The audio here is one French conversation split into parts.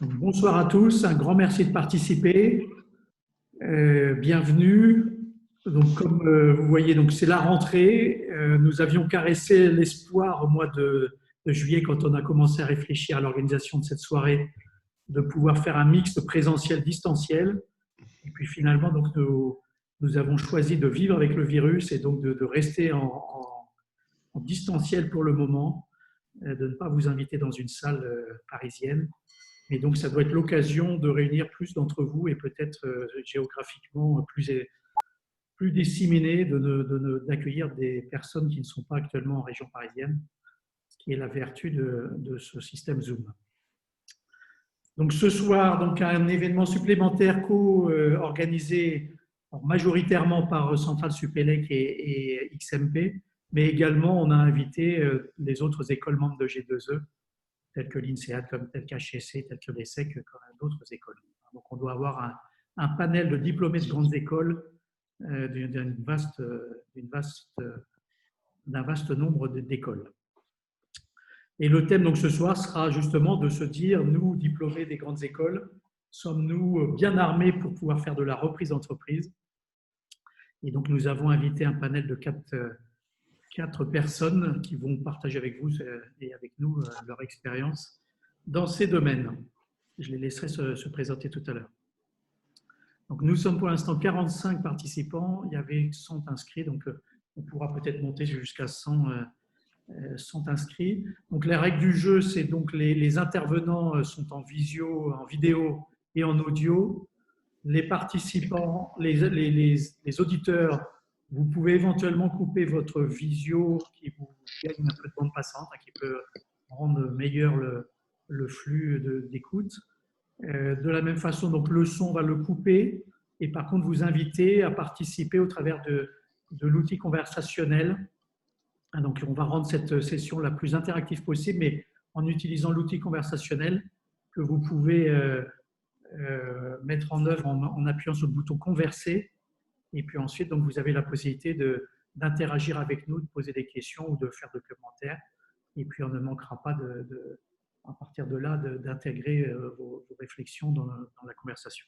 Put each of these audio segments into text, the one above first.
Donc, bonsoir à tous, un grand merci de participer. Bienvenue. Donc, comme vous voyez, donc c'est la rentrée. Nous avions caressé l'espoir au mois de juillet quand on a commencé à réfléchir à l'organisation de cette soirée, de pouvoir faire un mix de présentiel-distanciel. Et puis finalement, donc, nous avons choisi de vivre avec le virus et donc de rester en distanciel pour le moment, de ne pas vous inviter dans une salle parisienne. Et donc, ça doit être l'occasion de réunir plus d'entre vous et peut-être géographiquement plus disséminés, d'accueillir des personnes qui ne sont pas actuellement en région parisienne, ce qui est la vertu de ce système Zoom. Donc, ce soir, donc, un événement supplémentaire co-organisé majoritairement par Centrale Supélec et XMP, mais également on a invité les autres écoles membres de G2E, telles que l'INSEAD, telles qu'HEC, telles que l'ESSEC, d'autres écoles. Donc on doit avoir un panel de diplômés de grandes écoles d'un vaste nombre d'écoles. Et le thème donc ce soir sera justement de se dire, nous, diplômés des grandes écoles, sommes-nous bien armés pour pouvoir faire de la reprise d'entreprise? Et donc nous avons invité un panel de quatre personnes qui vont partager avec vous et avec nous leur expérience dans ces domaines. Je les laisserai se présenter tout à l'heure. Donc, nous sommes pour l'instant 45 participants. Il y avait 100 inscrits, donc on pourra peut-être monter jusqu'à 100 inscrits. Donc, les règles du jeu, c'est donc les intervenants sont en vidéo et en audio. Les participants, les auditeurs, vous pouvez éventuellement couper votre visio qui vous gagne un peu de bande passante, qui peut rendre meilleur le flux d'écoute. De la même façon, donc le son, on va le couper et par contre vous inviter à participer au travers de l'outil conversationnel. Donc on va rendre cette session la plus interactive possible, mais en utilisant l'outil conversationnel que vous pouvez mettre en œuvre en appuyant sur le bouton converser. Et puis ensuite, donc, vous avez la possibilité d'interagir avec nous, de poser des questions ou de faire des commentaires. Et puis on ne manquera pas à partir de là, d'intégrer vos réflexions dans la conversation.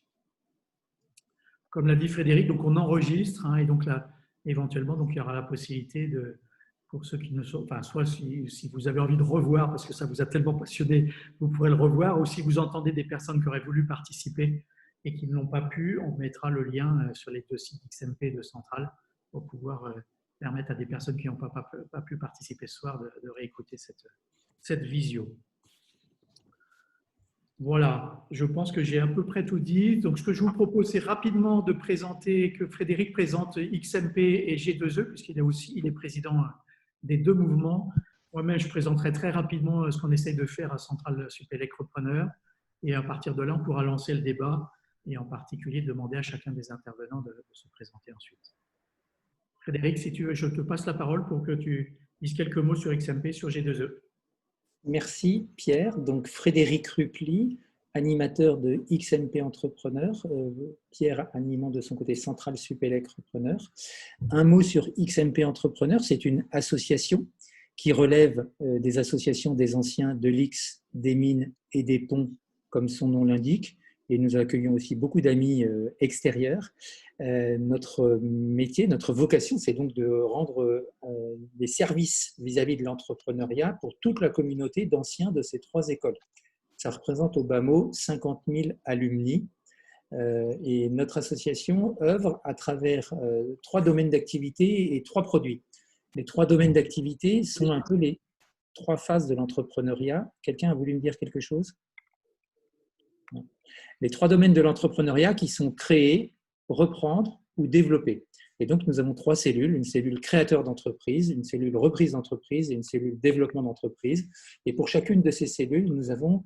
Comme l'a dit Frédéric, donc on enregistre et donc là, éventuellement, donc il y aura la possibilité pour ceux qui ne sont, enfin, soit si vous avez envie de revoir parce que ça vous a tellement passionné, vous pourrez le revoir, ou si vous entendez des personnes qui auraient voulu participer et qui ne l'ont pas pu, on mettra le lien sur les deux sites XMP de Centrale pour pouvoir permettre à des personnes qui n'ont pas pu participer ce soir de réécouter cette visio. Voilà, je pense que j'ai à peu près tout dit. Donc, ce que je vous propose, c'est rapidement de présenter, que Frédéric présente XMP et G2E, puisqu'il est président des deux mouvements. Moi-même, je présenterai très rapidement ce qu'on essaye de faire à Centrale Supélec Repreneur. Et à partir de là, on pourra lancer le débat et en particulier demander à chacun des intervenants de se présenter ensuite. Frédéric, si tu veux, je te passe la parole pour que tu dises quelques mots sur XMP, sur G2E. Merci Pierre. Donc Frédéric Rupli, animateur de XMP Entrepreneur, Pierre animant de son côté Centrale Supélec Repreneur. Un mot sur XMP Entrepreneur, c'est une association qui relève des associations des anciens de l'X, des mines et des ponts, comme son nom l'indique. Et nous accueillons aussi beaucoup d'amis extérieurs. Notre métier, notre vocation, c'est donc de rendre des services vis-à-vis de l'entrepreneuriat pour toute la communauté d'anciens de ces trois écoles. Ça représente au bas mot 50 000 alumni. Et notre association œuvre à travers trois domaines d'activité et trois produits. Les trois domaines d'activité sont un peu les trois phases de l'entrepreneuriat. Quelqu'un a voulu me dire quelque chose ? Non. Les trois domaines de l'entrepreneuriat qui sont créés, reprendre ou développer. Et donc, nous avons trois cellules, une cellule créateur d'entreprise, une cellule reprise d'entreprise et une cellule développement d'entreprise. Et pour chacune de ces cellules, nous avons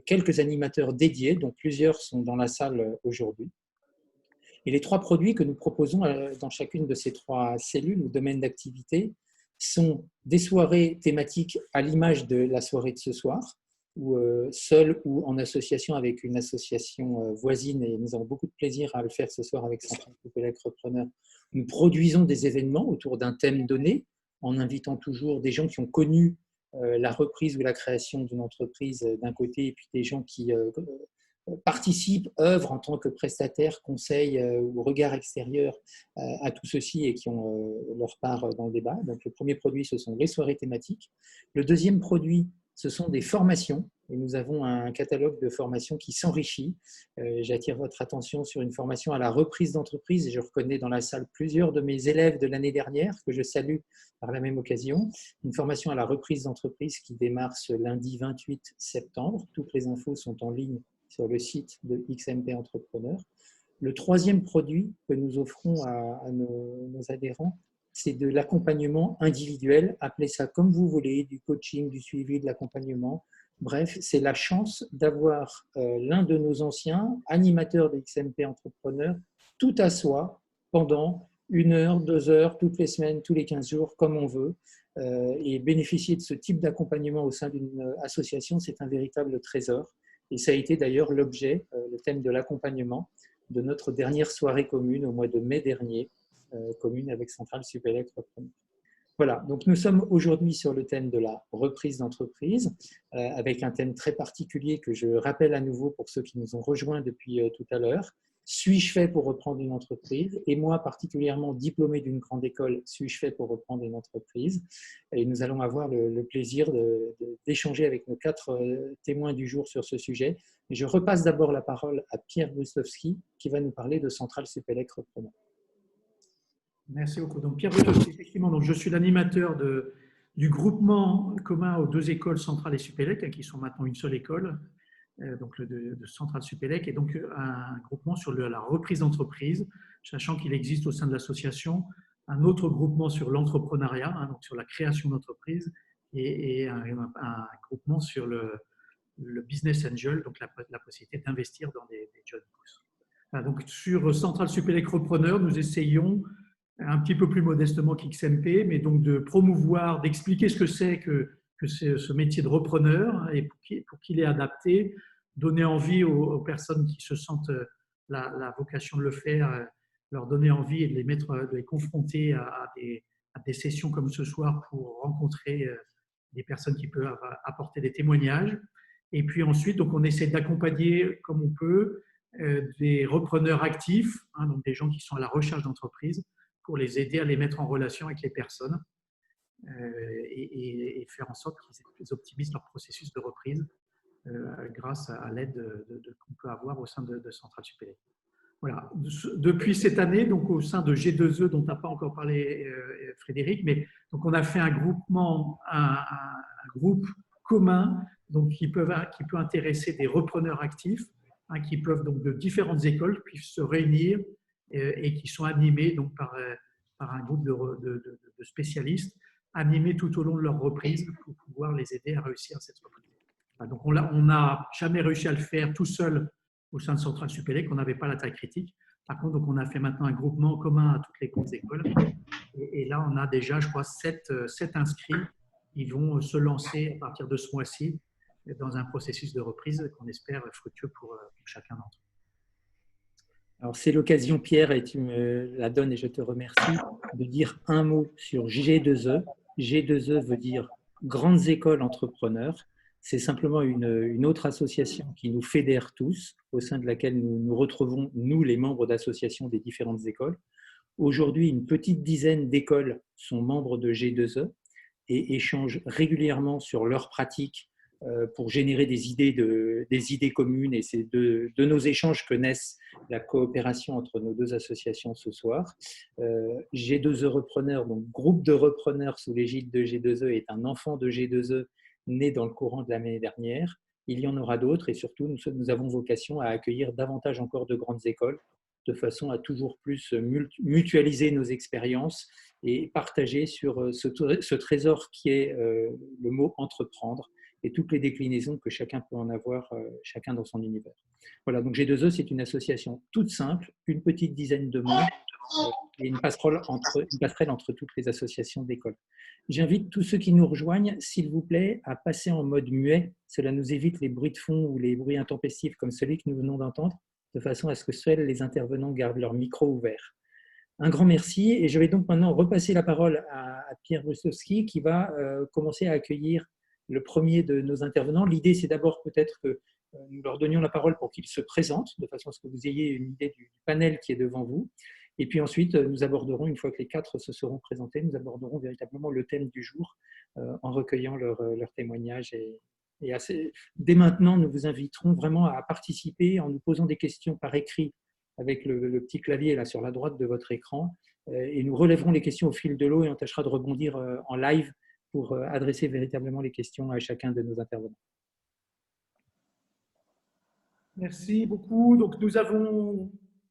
quelques animateurs dédiés, dont plusieurs sont dans la salle aujourd'hui. Et les trois produits que nous proposons dans chacune de ces trois cellules ou domaines d'activité sont des soirées thématiques à l'image de la soirée de ce soir, ou seul ou en association avec une association voisine, et nous avons beaucoup de plaisir à le faire ce soir avec Centrale Supélec Repreneur. Nous produisons des événements autour d'un thème donné, en invitant toujours des gens qui ont connu la reprise ou la création d'une entreprise d'un côté, et puis des gens qui participent, œuvrent en tant que prestataires, conseils ou regard extérieur à tout ceci et qui ont leur part dans le débat. Donc, le premier produit, ce sont les soirées thématiques. Le deuxième produit, ce sont des formations. Et nous avons un catalogue de formations qui s'enrichit. J'attire votre attention sur une formation à la reprise d'entreprise. Je reconnais dans la salle plusieurs de mes élèves de l'année dernière, que je salue par la même occasion. Une formation à la reprise d'entreprise qui démarre ce lundi 28 septembre. Toutes les infos sont en ligne sur le site de XMP Entrepreneur. Le troisième produit que nous offrons à nos adhérents, c'est de l'accompagnement individuel, appelez ça comme vous voulez, du coaching, du suivi, de l'accompagnement. Bref, c'est la chance d'avoir l'un de nos anciens animateurs de XMP Entrepreneur tout à soi pendant 1 heure, 2 heures, toutes les semaines, tous les 15 jours, comme on veut. Et bénéficier de ce type d'accompagnement au sein d'une association, c'est un véritable trésor. Et ça a été d'ailleurs l'objet, le thème de l'accompagnement, de notre dernière soirée commune au mois de mai dernier, commune avec Centrale Supélec. Voilà, donc nous sommes aujourd'hui sur le thème de la reprise d'entreprise, avec un thème très particulier que je rappelle à nouveau pour ceux qui nous ont rejoints depuis tout à l'heure. Suis-je fait pour reprendre une entreprise? Et moi, particulièrement diplômé d'une grande école, suis-je fait pour reprendre une entreprise? Et nous allons avoir le plaisir d'échanger avec nos 4 témoins du jour sur ce sujet. Et je repasse d'abord la parole à Pierre Brustowski, qui va nous parler de Centrale Supélec Repreneur. Merci beaucoup. Donc, Pierre Brustowski, effectivement, donc je suis l'animateur du groupement commun aux 2 écoles Centrale et Supélec, qui sont maintenant une seule école, donc de Centrale Supélec, et donc un groupement sur la reprise d'entreprise, sachant qu'il existe au sein de l'association un autre groupement sur l'entrepreneuriat, donc sur la création d'entreprise, et un groupement sur le business angel, donc la possibilité d'investir dans des jeunes pousses. Donc sur Centrale Supélec Repreneur, nous essayons un petit peu plus modestement qu'XMP, mais donc de promouvoir, d'expliquer ce que c'est que ce métier de repreneur et pour qu'il est adapté, donner envie aux personnes qui se sentent la vocation de le faire, leur donner envie et de les confronter à des sessions comme ce soir pour rencontrer des personnes qui peuvent apporter des témoignages. Et puis ensuite, donc on essaie d'accompagner comme on peut des repreneurs actifs, donc des gens qui sont à la recherche d'entreprise, pour les aider à les mettre en relation avec les personnes et faire en sorte qu'ils optimisent leur processus de reprise grâce à l'aide qu'on peut avoir au sein de Centrale Supélec. Voilà. Depuis cette année, donc au sein de G2E, dont n'a pas encore parlé Frédéric, mais donc on a fait un groupement, un groupe commun donc qui peut intéresser des repreneurs actifs, qui peuvent donc de différentes écoles puissent se réunir et qui sont animés donc par un groupe de spécialistes animés tout au long de leur reprise pour pouvoir les aider à réussir cette reprise. Donc on n'a jamais réussi à le faire tout seul au sein de Centrale Supélec, on n'avait pas la taille critique. Par contre, donc on a fait maintenant un groupement commun à toutes les grandes écoles. Et là, on a déjà, je crois, 7 inscrits. Ils vont se lancer à partir de ce mois-ci dans un processus de reprise qu'on espère fructueux pour chacun d'entre eux. Alors, c'est l'occasion, Pierre, et tu me la donnes et je te remercie, de dire un mot sur G2E. G2E veut dire Grandes Écoles Entrepreneurs. C'est simplement une autre association qui nous fédère tous, au sein de laquelle nous retrouvons, nous, les membres d'associations des différentes écoles. Aujourd'hui, une petite dizaine d'écoles sont membres de G2E et échangent régulièrement sur leurs pratiques pour générer des idées communes. Et c'est de nos échanges que naissent la coopération entre nos 2 associations ce soir. G2E Repreneurs, donc groupe de repreneurs sous l'égide de G2E, est un enfant de G2E né dans le courant de l'année dernière. Il y en aura d'autres et surtout, nous avons vocation à accueillir davantage encore de grandes écoles de façon à toujours plus mutualiser nos expériences et partager sur ce trésor qui est le mot entreprendre et toutes les déclinaisons que chacun peut en avoir, chacun dans son univers. Voilà, donc G2E, c'est une association toute simple, une petite dizaine de membres et une passerelle entre toutes les associations d'écoles. J'invite tous ceux qui nous rejoignent, s'il vous plaît, à passer en mode muet. Cela nous évite les bruits de fond ou les bruits intempestifs comme celui que nous venons d'entendre, de façon à ce que seuls les intervenants gardent leur micro ouvert. Un grand merci et je vais donc maintenant repasser la parole à Pierre Brustowski qui va commencer à accueillir le premier de nos intervenants. L'idée, c'est d'abord peut-être que nous leur donnions la parole pour qu'ils se présentent, de façon à ce que vous ayez une idée du panel qui est devant vous. Et puis ensuite, nous aborderons, une fois que les quatre se seront présentés, nous aborderons véritablement le thème du jour en recueillant leurs témoignages. Dès maintenant, nous vous inviterons vraiment à participer en nous posant des questions par écrit avec le petit clavier là sur la droite de votre écran. Et nous relèverons les questions au fil de l'eau et on tâchera de rebondir en live pour adresser véritablement les questions à chacun de nos intervenants. Merci beaucoup. Donc, nous avons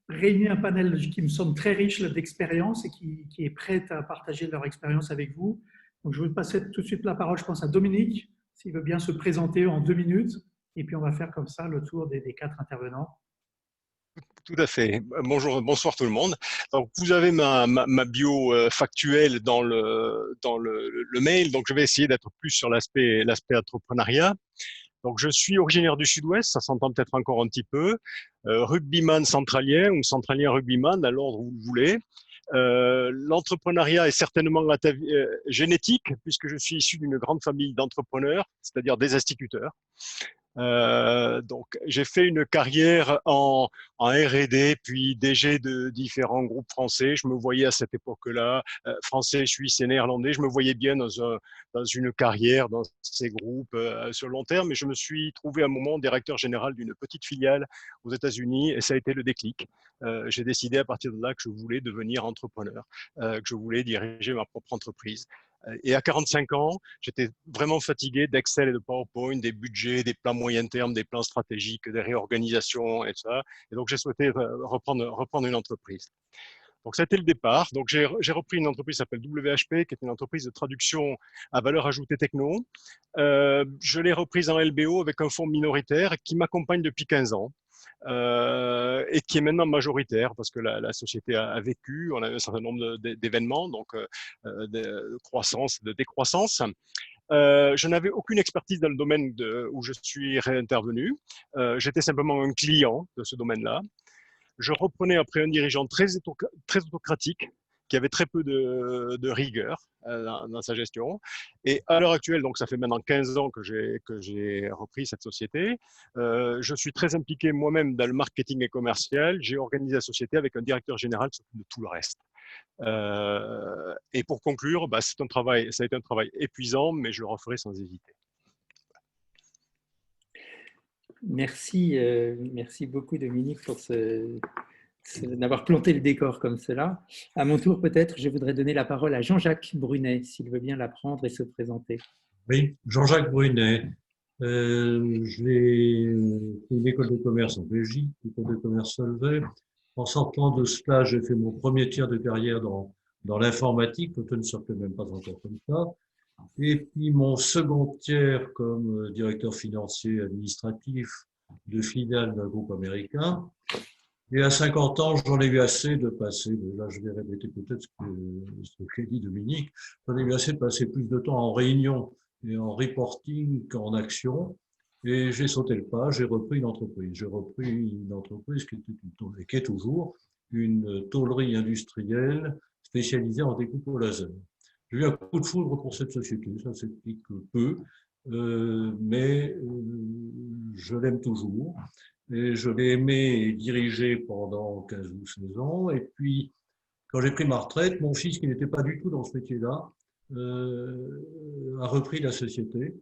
réuni un panel qui me semble très riche d'expérience et qui est prêt à partager leur expérience avec vous. Donc, je vais passer tout de suite la parole, je pense, à Dominique, s'il veut bien se présenter en 2 minutes. Et puis, on va faire comme ça le tour des 4 intervenants. Tout à fait. Bonjour, bonsoir tout le monde. Donc, vous avez ma bio factuelle dans le mail. Donc, je vais essayer d'être plus sur l'aspect entrepreneuriat. Donc, je suis originaire du Sud-Ouest, ça s'entend peut-être encore un petit peu. Rugbyman centralien ou centralien rugbyman, à l'ordre où vous voulez. L'entrepreneuriat est certainement génétique, puisque je suis issu d'une grande famille d'entrepreneurs, c'est-à-dire des instituteurs. Donc, j'ai fait une carrière en R&D, puis DG de différents groupes français. Je me voyais à cette époque-là, français, suisse et néerlandais, je me voyais bien dans une carrière dans ces groupes sur le long terme. Et je me suis trouvé à un moment directeur général d'une petite filiale aux États-Unis et ça a été le déclic. J'ai décidé à partir de là que je voulais devenir entrepreneur, que je voulais diriger ma propre entreprise. Et à 45 ans, j'étais vraiment fatigué d'Excel et de PowerPoint, des budgets, des plans moyen terme, des plans stratégiques, des réorganisations et ça. Et donc, j'ai souhaité reprendre une entreprise. Donc, ça a été le départ. Donc, j'ai repris une entreprise qui s'appelle WHP, qui est une entreprise de traduction à valeur ajoutée techno. Je l'ai reprise en LBO avec un fonds minoritaire qui m'accompagne depuis 15 ans. Et qui est maintenant majoritaire parce que la société a vécu, on a un certain nombre d'événements, donc de croissance, de décroissance. Je n'avais aucune expertise dans le domaine où je suis réintervenu. J'étais simplement un client de ce domaine-là. Je reprenais après un dirigeant très autocratique, qui avait très peu de rigueur dans sa gestion. Et à l'heure actuelle, donc ça fait maintenant 15 ans que j'ai repris cette société, je suis très impliqué moi-même dans le marketing et commercial. J'ai organisé la société avec un directeur général qui s'occupe de tout le reste. Et pour conclure, ça a été un travail épuisant, mais je le referai sans hésiter. Merci, merci beaucoup Dominique pour d'avoir planté le décor comme cela. À mon tour, peut-être, je voudrais donner la parole à Jean-Jacques Brunet, s'il veut bien la prendre et se présenter. Oui, Jean-Jacques Brunet. J'ai fait une école de commerce en Belgique, l'école de commerce Solvay. En sortant de cela, j'ai fait mon premier tiers de carrière dans l'informatique, quand on ne s'appelait même pas encore comme ça. Et puis mon second tiers comme directeur financier administratif de filiale d'un groupe américain. Et à 50 ans, j'en ai eu assez de passer, là je vais répéter peut-être ce qu'a dit Dominique, j'en ai eu assez de passer plus de temps en réunion et en reporting qu'en action. Et j'ai sauté le pas, j'ai repris une entreprise. J'ai repris une entreprise qui est toujours une tôlerie industrielle spécialisée en découpe au laser. J'ai eu un coup de foudre pour cette société, ça s'explique peu, mais je l'aime toujours. Et je l'ai aimé et dirigé pendant 15 ou 16 ans. Et puis, quand j'ai pris ma retraite, mon fils, qui n'était pas du tout dans ce métier-là, a repris la société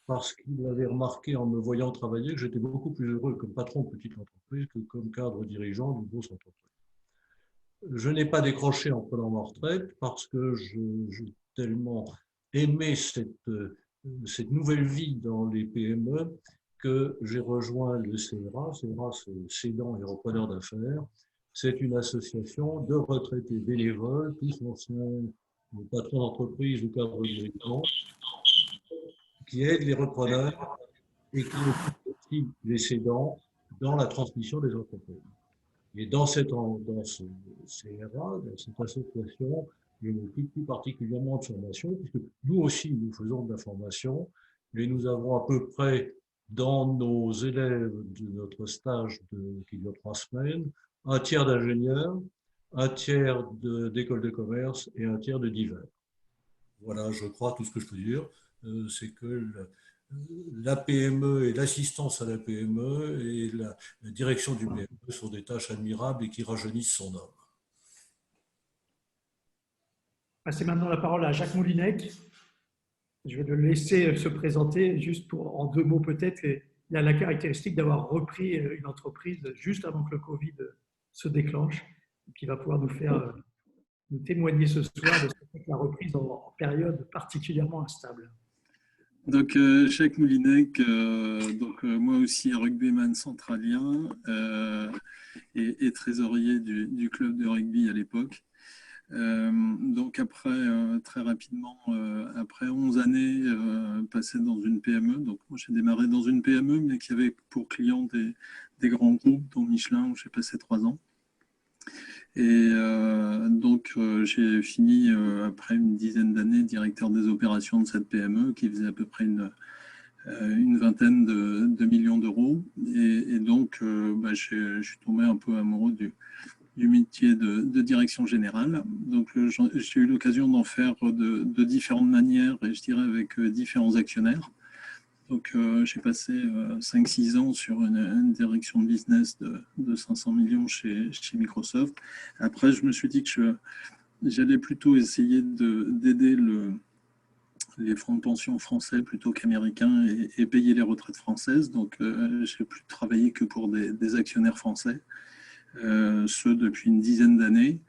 parce qu'il avait remarqué en me voyant travailler que j'étais beaucoup plus heureux comme patron de petite entreprise que comme cadre dirigeant d'une grosse entreprise. Je n'ai pas décroché en prenant ma retraite parce que j'ai tellement aimé cette nouvelle vie dans les PME que j'ai rejoint le CERA. CERA, c'est Cédants et Repreneurs d'affaires. C'est une association de retraités bénévoles, tous anciens patrons d'entreprise ou cadres dirigeants, qui aident les repreneurs et qui occupent aussi les cédants dans la transmission des entreprises. Et dans ce CERA, dans cette association, je m'occupe plus particulièrement de formation, puisque nous aussi, nous faisons de la formation, mais nous avons à peu près, dans nos élèves de notre stage qui dure 3 semaines, un tiers d'ingénieurs, un tiers d'écoles de commerce et un tiers de divers. Voilà, je crois, tout ce que je peux dire, c'est que la PME et l'assistance à la PME et la direction du PME sont des tâches admirables et qui rajeunissent son homme. Passez maintenant la parole à Jacques Moulinec. Je vais le laisser se présenter juste pour, en 2 mots peut-être. Il a la caractéristique d'avoir repris une entreprise juste avant que le Covid se déclenche, et qui va pouvoir nous témoigner ce soir de ce que fait la reprise en période particulièrement instable. Donc, Jacques Moulinec, moi aussi rugbyman centralien et trésorier du club de rugby à l'époque. Donc après, très rapidement, après 11 années passées dans une PME, donc moi j'ai démarré dans une PME, mais qui avait pour clients des grands groupes, dont Michelin, où j'ai passé 3 ans. Et j'ai fini, après une dizaine d'années, directeur des opérations de cette PME, qui faisait à peu près une vingtaine de millions d'euros. Et donc, je suis tombé un peu amoureux du métier de direction générale. Donc, j'ai eu l'occasion d'en faire de différentes manières, et je dirais avec différents actionnaires. Donc, j'ai passé 5-6 ans sur une direction de business de 500 millions chez Microsoft. Après, je me suis dit que j'allais plutôt essayer d'aider les fonds de pension français plutôt qu'américains et payer les retraites françaises. Donc, j'ai plus travaillé que pour des actionnaires français. Ce depuis une dizaine d'années.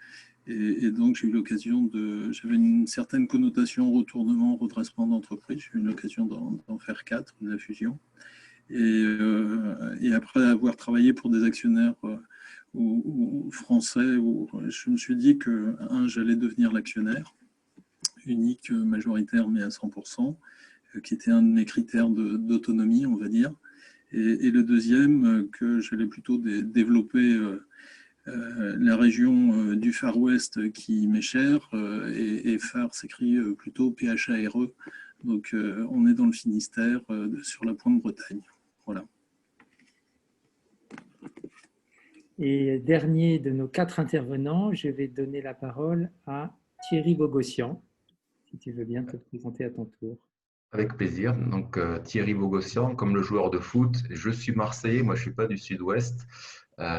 Et donc, j'ai eu l'occasion j'avais une certaine connotation retournement, redressement d'entreprise. J'ai eu l'occasion d'en faire 4, de la fusion. Et après avoir travaillé pour des actionnaires français, je me suis dit que, j'allais devenir l'actionnaire, unique, majoritaire, mais à 100%, qui était un de mes critères d'autonomie, on va dire. Et le deuxième, que j'allais plutôt développer la région du Far West qui m'est chère, et Far s'écrit plutôt P-H-A-R-E. Donc on est dans le Finistère, sur la pointe Bretagne. Voilà. Et dernier de nos 4 intervenants, je vais donner la parole à Thierry Bogossian, si tu veux bien te présenter à ton tour. Avec plaisir. Donc Thierry Bogossian, comme le joueur de foot, je suis Marseillais, moi je ne suis pas du Sud-Ouest,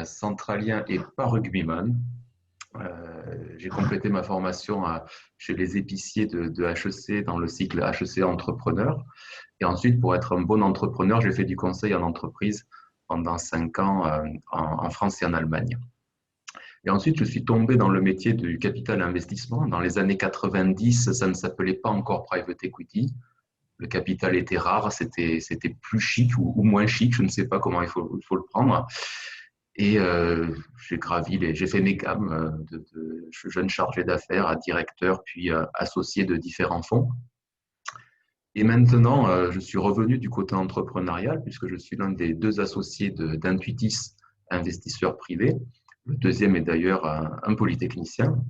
centralien et pas rugbyman. J'ai complété ma formation chez les épiciers de HEC dans le cycle HEC entrepreneur. Et ensuite, pour être un bon entrepreneur, j'ai fait du conseil en entreprise pendant 5 ans en France et en Allemagne. Et ensuite, je suis tombé dans le métier du capital investissement. Dans les années 90, ça ne s'appelait pas encore private equity. Le capital était rare, c'était plus chic ou moins chic, je ne sais pas comment il faut le prendre. Et j'ai fait mes gammes de jeune chargé d'affaires à directeur, puis associé de différents fonds. Et maintenant, je suis revenu du côté entrepreneurial, puisque je suis l'un des 2 associés d'Intuitis, investisseur privé. Le deuxième est d'ailleurs un polytechnicien.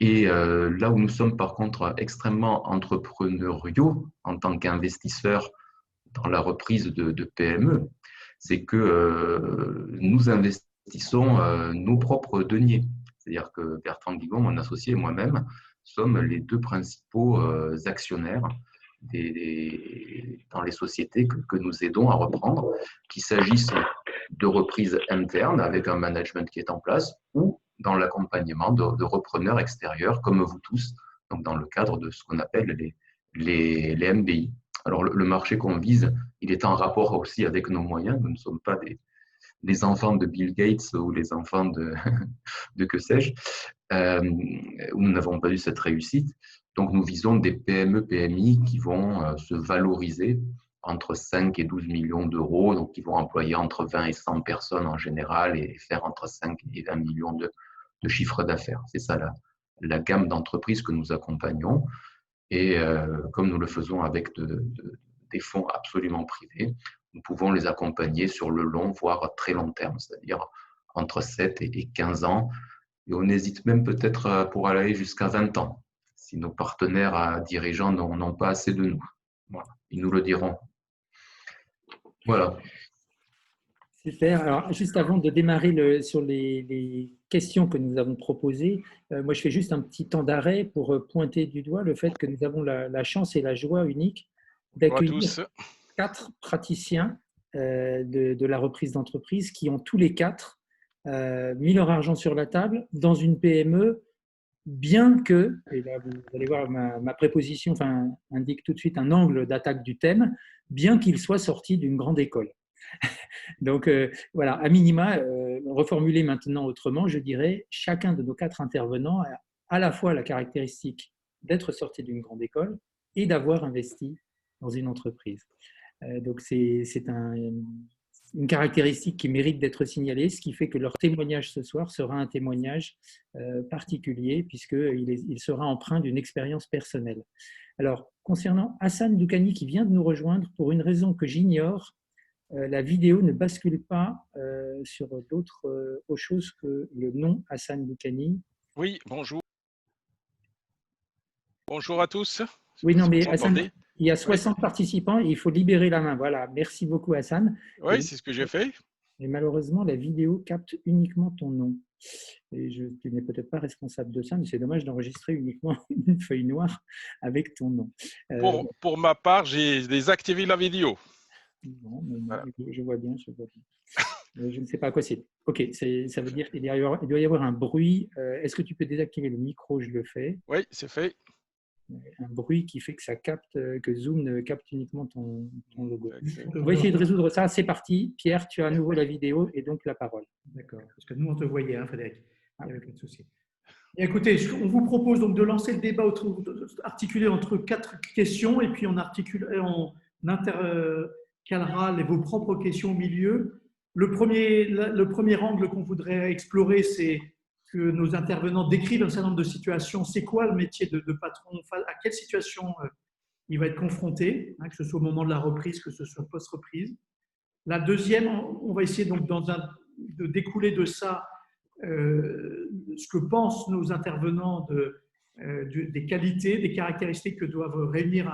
Et là où nous sommes par contre extrêmement entrepreneuriaux en tant qu'investisseurs dans la reprise de PME, c'est que nous investissons nos propres deniers. C'est-à-dire que Bertrand Guigon, mon associé, et moi-même sommes les 2 principaux actionnaires dans les sociétés que nous aidons à reprendre, qu'il s'agisse de reprises internes avec un management qui est en place ou dans l'accompagnement de repreneurs extérieurs comme vous tous, donc dans le cadre de ce qu'on appelle les MBI. Alors le marché qu'on vise, il est en rapport aussi avec nos moyens. Nous ne sommes pas des enfants de Bill Gates ou les enfants de que sais-je, où nous n'avons pas eu cette réussite. Donc nous visons des PME, PMI qui vont se valoriser entre 5 et 12 millions d'euros, donc qui vont employer entre 20 et 100 personnes en général et faire entre 5 et 20 millions de chiffre d'affaires. C'est ça la gamme d'entreprises que nous accompagnons. Et comme nous le faisons avec des fonds absolument privés, nous pouvons les accompagner sur le long, voire très long terme, c'est-à-dire entre 7 et 15 ans. Et on hésite même peut-être pour aller jusqu'à 20 ans, si nos partenaires dirigeants n'ont pas assez de nous. Voilà. Ils nous le diront. Voilà. Super. Alors, juste avant de démarrer sur les questions que nous avons proposées, moi, je fais juste un petit temps d'arrêt pour pointer du doigt le fait que nous avons la chance et la joie unique Bonjour à d'accueillir tous. 4 praticiens de la reprise d'entreprise qui ont tous les 4 mis leur argent sur la table dans une PME, bien que, et là vous allez voir ma préposition indique tout de suite un angle d'attaque du thème, bien qu'ils soient sortis d'une grande école. Donc voilà, à minima, reformuler maintenant autrement, je dirais, chacun de nos 4 intervenants a à la fois la caractéristique d'être sorti d'une grande école et d'avoir investi dans une entreprise. Donc c'est une caractéristique qui mérite d'être signalée, ce qui fait que leur témoignage ce soir sera un témoignage particulier puisqu'il sera empreint d'une expérience personnelle. Alors, concernant Hassan Doukani qui vient de nous rejoindre, pour une raison que j'ignore, la vidéo ne bascule pas sur d'autres choses que le nom Hassan Doukani. Oui, bonjour. Bonjour à tous. Oui, non, mais Vous Hassan, entendez? il y a 60 participants et il faut libérer la main. Voilà, merci beaucoup Hassan. Oui, c'est ce que j'ai fait. Et malheureusement, la vidéo capte uniquement ton nom. Et tu n'es peut-être pas responsable de ça, mais c'est dommage d'enregistrer uniquement une feuille noire avec ton nom. Pour ma part, j'ai désactivé la vidéo. Non, voilà. Je vois bien, je vois bien. Je ne sais pas à quoi c'est. Ok, ça veut dire qu'il doit y avoir un bruit. Est-ce que tu peux désactiver le micro? Je le fais. Oui, c'est fait. Un bruit qui fait que ça capte, que Zoom ne capte uniquement ton logo. On va essayer de résoudre ça. C'est parti. Pierre, tu as à nouveau la vidéo et donc la parole. D'accord, parce que nous, on te voyait, hein, Frédéric. Il n'y avait pas de souci. Et écoutez, on vous propose donc de lancer le débat articulé entre 4 questions et puis on intercalera vos propres questions au milieu. Le premier angle qu'on voudrait explorer, c'est que nos intervenants décrivent un certain nombre de situations. C'est quoi le métier de patron? À quelle situation il va être confronté, que ce soit au moment de la reprise, que ce soit post-reprise. La deuxième, on va essayer donc de découler de ça ce que pensent nos intervenants des qualités, des caractéristiques que doivent réunir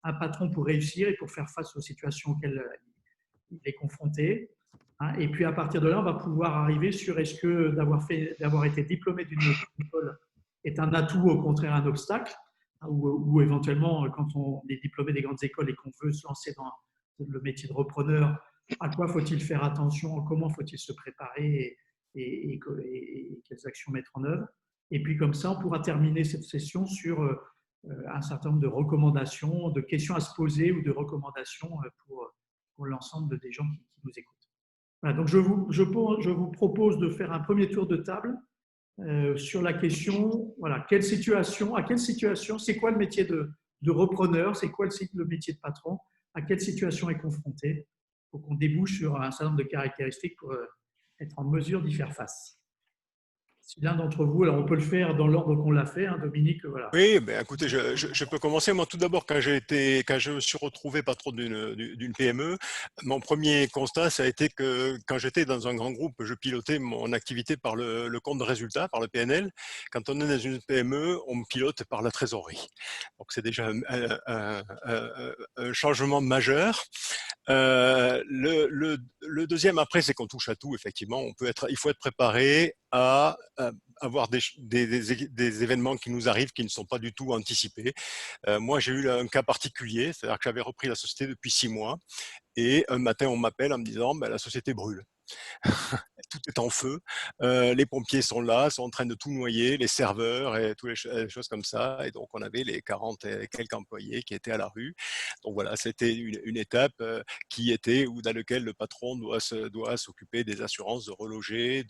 un patron pour réussir et pour faire face aux situations auxquelles il est confronté. Et puis à partir de là, on va pouvoir arriver sur est-ce que d'avoir été diplômé d'une école est un atout ou au contraire un obstacle, ou éventuellement quand on est diplômé des grandes écoles et qu'on veut se lancer dans le métier de repreneur, à quoi faut-il faire attention, comment faut-il se préparer et quelles actions mettre en œuvre. Et puis comme ça, on pourra terminer cette session sur un certain nombre de recommandations, de questions à se poser ou de recommandations pour l'ensemble des gens qui nous écoutent. Voilà, donc je vous propose de faire un premier tour de table sur la question, voilà, à quelle situation, c'est quoi le métier de repreneur, c'est quoi le métier de patron, à quelle situation est confronté, pour qu'on débouche sur un certain nombre de caractéristiques pour être en mesure d'y faire face. Si l'un d'entre vous, alors on peut le faire dans l'ordre qu'on l'a fait, Dominique, voilà. Oui, ben écoutez, je peux commencer. Moi, tout d'abord, quand je me suis retrouvé patron d'une PME, mon premier constat, ça a été que quand j'étais dans un grand groupe, je pilotais mon activité par le compte de résultat, par le PNL. Quand on est dans une PME, on me pilote par la trésorerie. Donc, c'est déjà un changement majeur. Le deuxième, après, c'est qu'on touche à tout, effectivement. Il faut être préparé à avoir des événements qui nous arrivent qui ne sont pas du tout anticipés. Moi, j'ai eu un cas particulier, c'est-à-dire que j'avais repris la société depuis 6 mois et un matin, on m'appelle en me disant la société brûle. Tout est en feu, les pompiers sont là, sont en train de tout noyer, les serveurs et toutes les choses comme ça. Et donc, on avait les 40 et quelques employés qui étaient à la rue. Donc voilà, c'était une étape dans laquelle le patron doit s'occuper des assurances, de reloger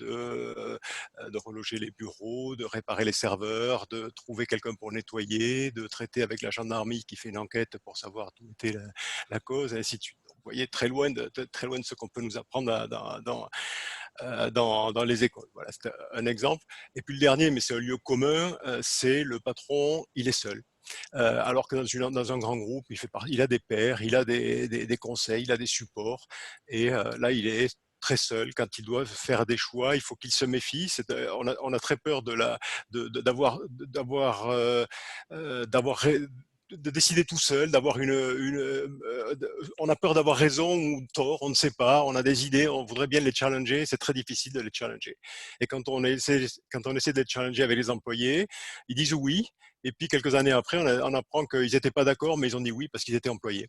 les bureaux, de réparer les serveurs, de trouver quelqu'un pour nettoyer, de traiter avec la gendarmerie qui fait une enquête pour savoir d'où était la cause, et ainsi de suite. Vous voyez, très loin de ce qu'on peut nous apprendre dans les écoles. Voilà, c'est un exemple. Et puis le dernier, mais c'est un lieu commun, c'est le patron, il est seul. Alors que dans un grand groupe, il a des pairs, il a des conseils, il a des supports. Et là, il est très seul quand il doit faire des choix. Il faut qu'il se méfie. On a très peur de décider tout seul, on a peur d'avoir raison ou tort, on ne sait pas, on a des idées, on voudrait bien les challenger, c'est très difficile de les challenger. Et quand on essaie de les challenger avec les employés, ils disent oui, Et puis, quelques années après, on apprend qu'ils n'étaient pas d'accord, mais ils ont dit oui parce qu'ils étaient employés.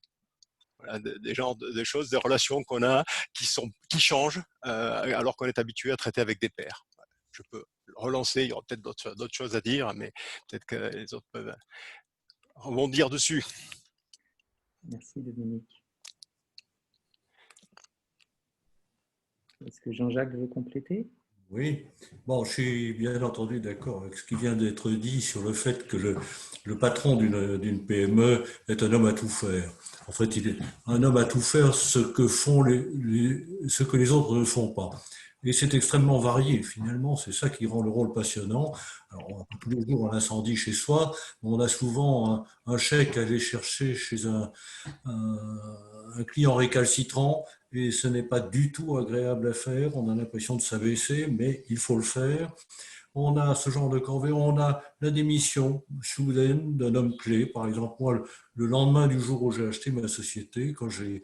Voilà, des choses, des relations qu'on a qui changent alors qu'on est habitué à traiter avec des pairs. Je peux relancer, il y aura peut-être d'autres choses à dire, mais peut-être que les autres peuvent rebondir dessus. Merci Dominique. Est-ce que Jean-Jacques veut compléter? Oui, bon, je suis bien entendu d'accord avec ce qui vient d'être dit sur le fait que le patron d'une PME est un homme à tout faire. En fait, il est un homme à tout faire ce que font ce que les autres ne font pas. Et c'est extrêmement varié, finalement, c'est ça qui rend le rôle passionnant. Alors, on a tous les jours un incendie chez soi, mais on a souvent un chèque à aller chercher chez un client récalcitrant, et ce n'est pas du tout agréable à faire. On a l'impression de s'abaisser, mais il faut le faire. On a ce genre de corvée, on a la démission soudaine d'un homme clé. Par exemple, moi, le lendemain du jour où j'ai acheté ma société, quand j'ai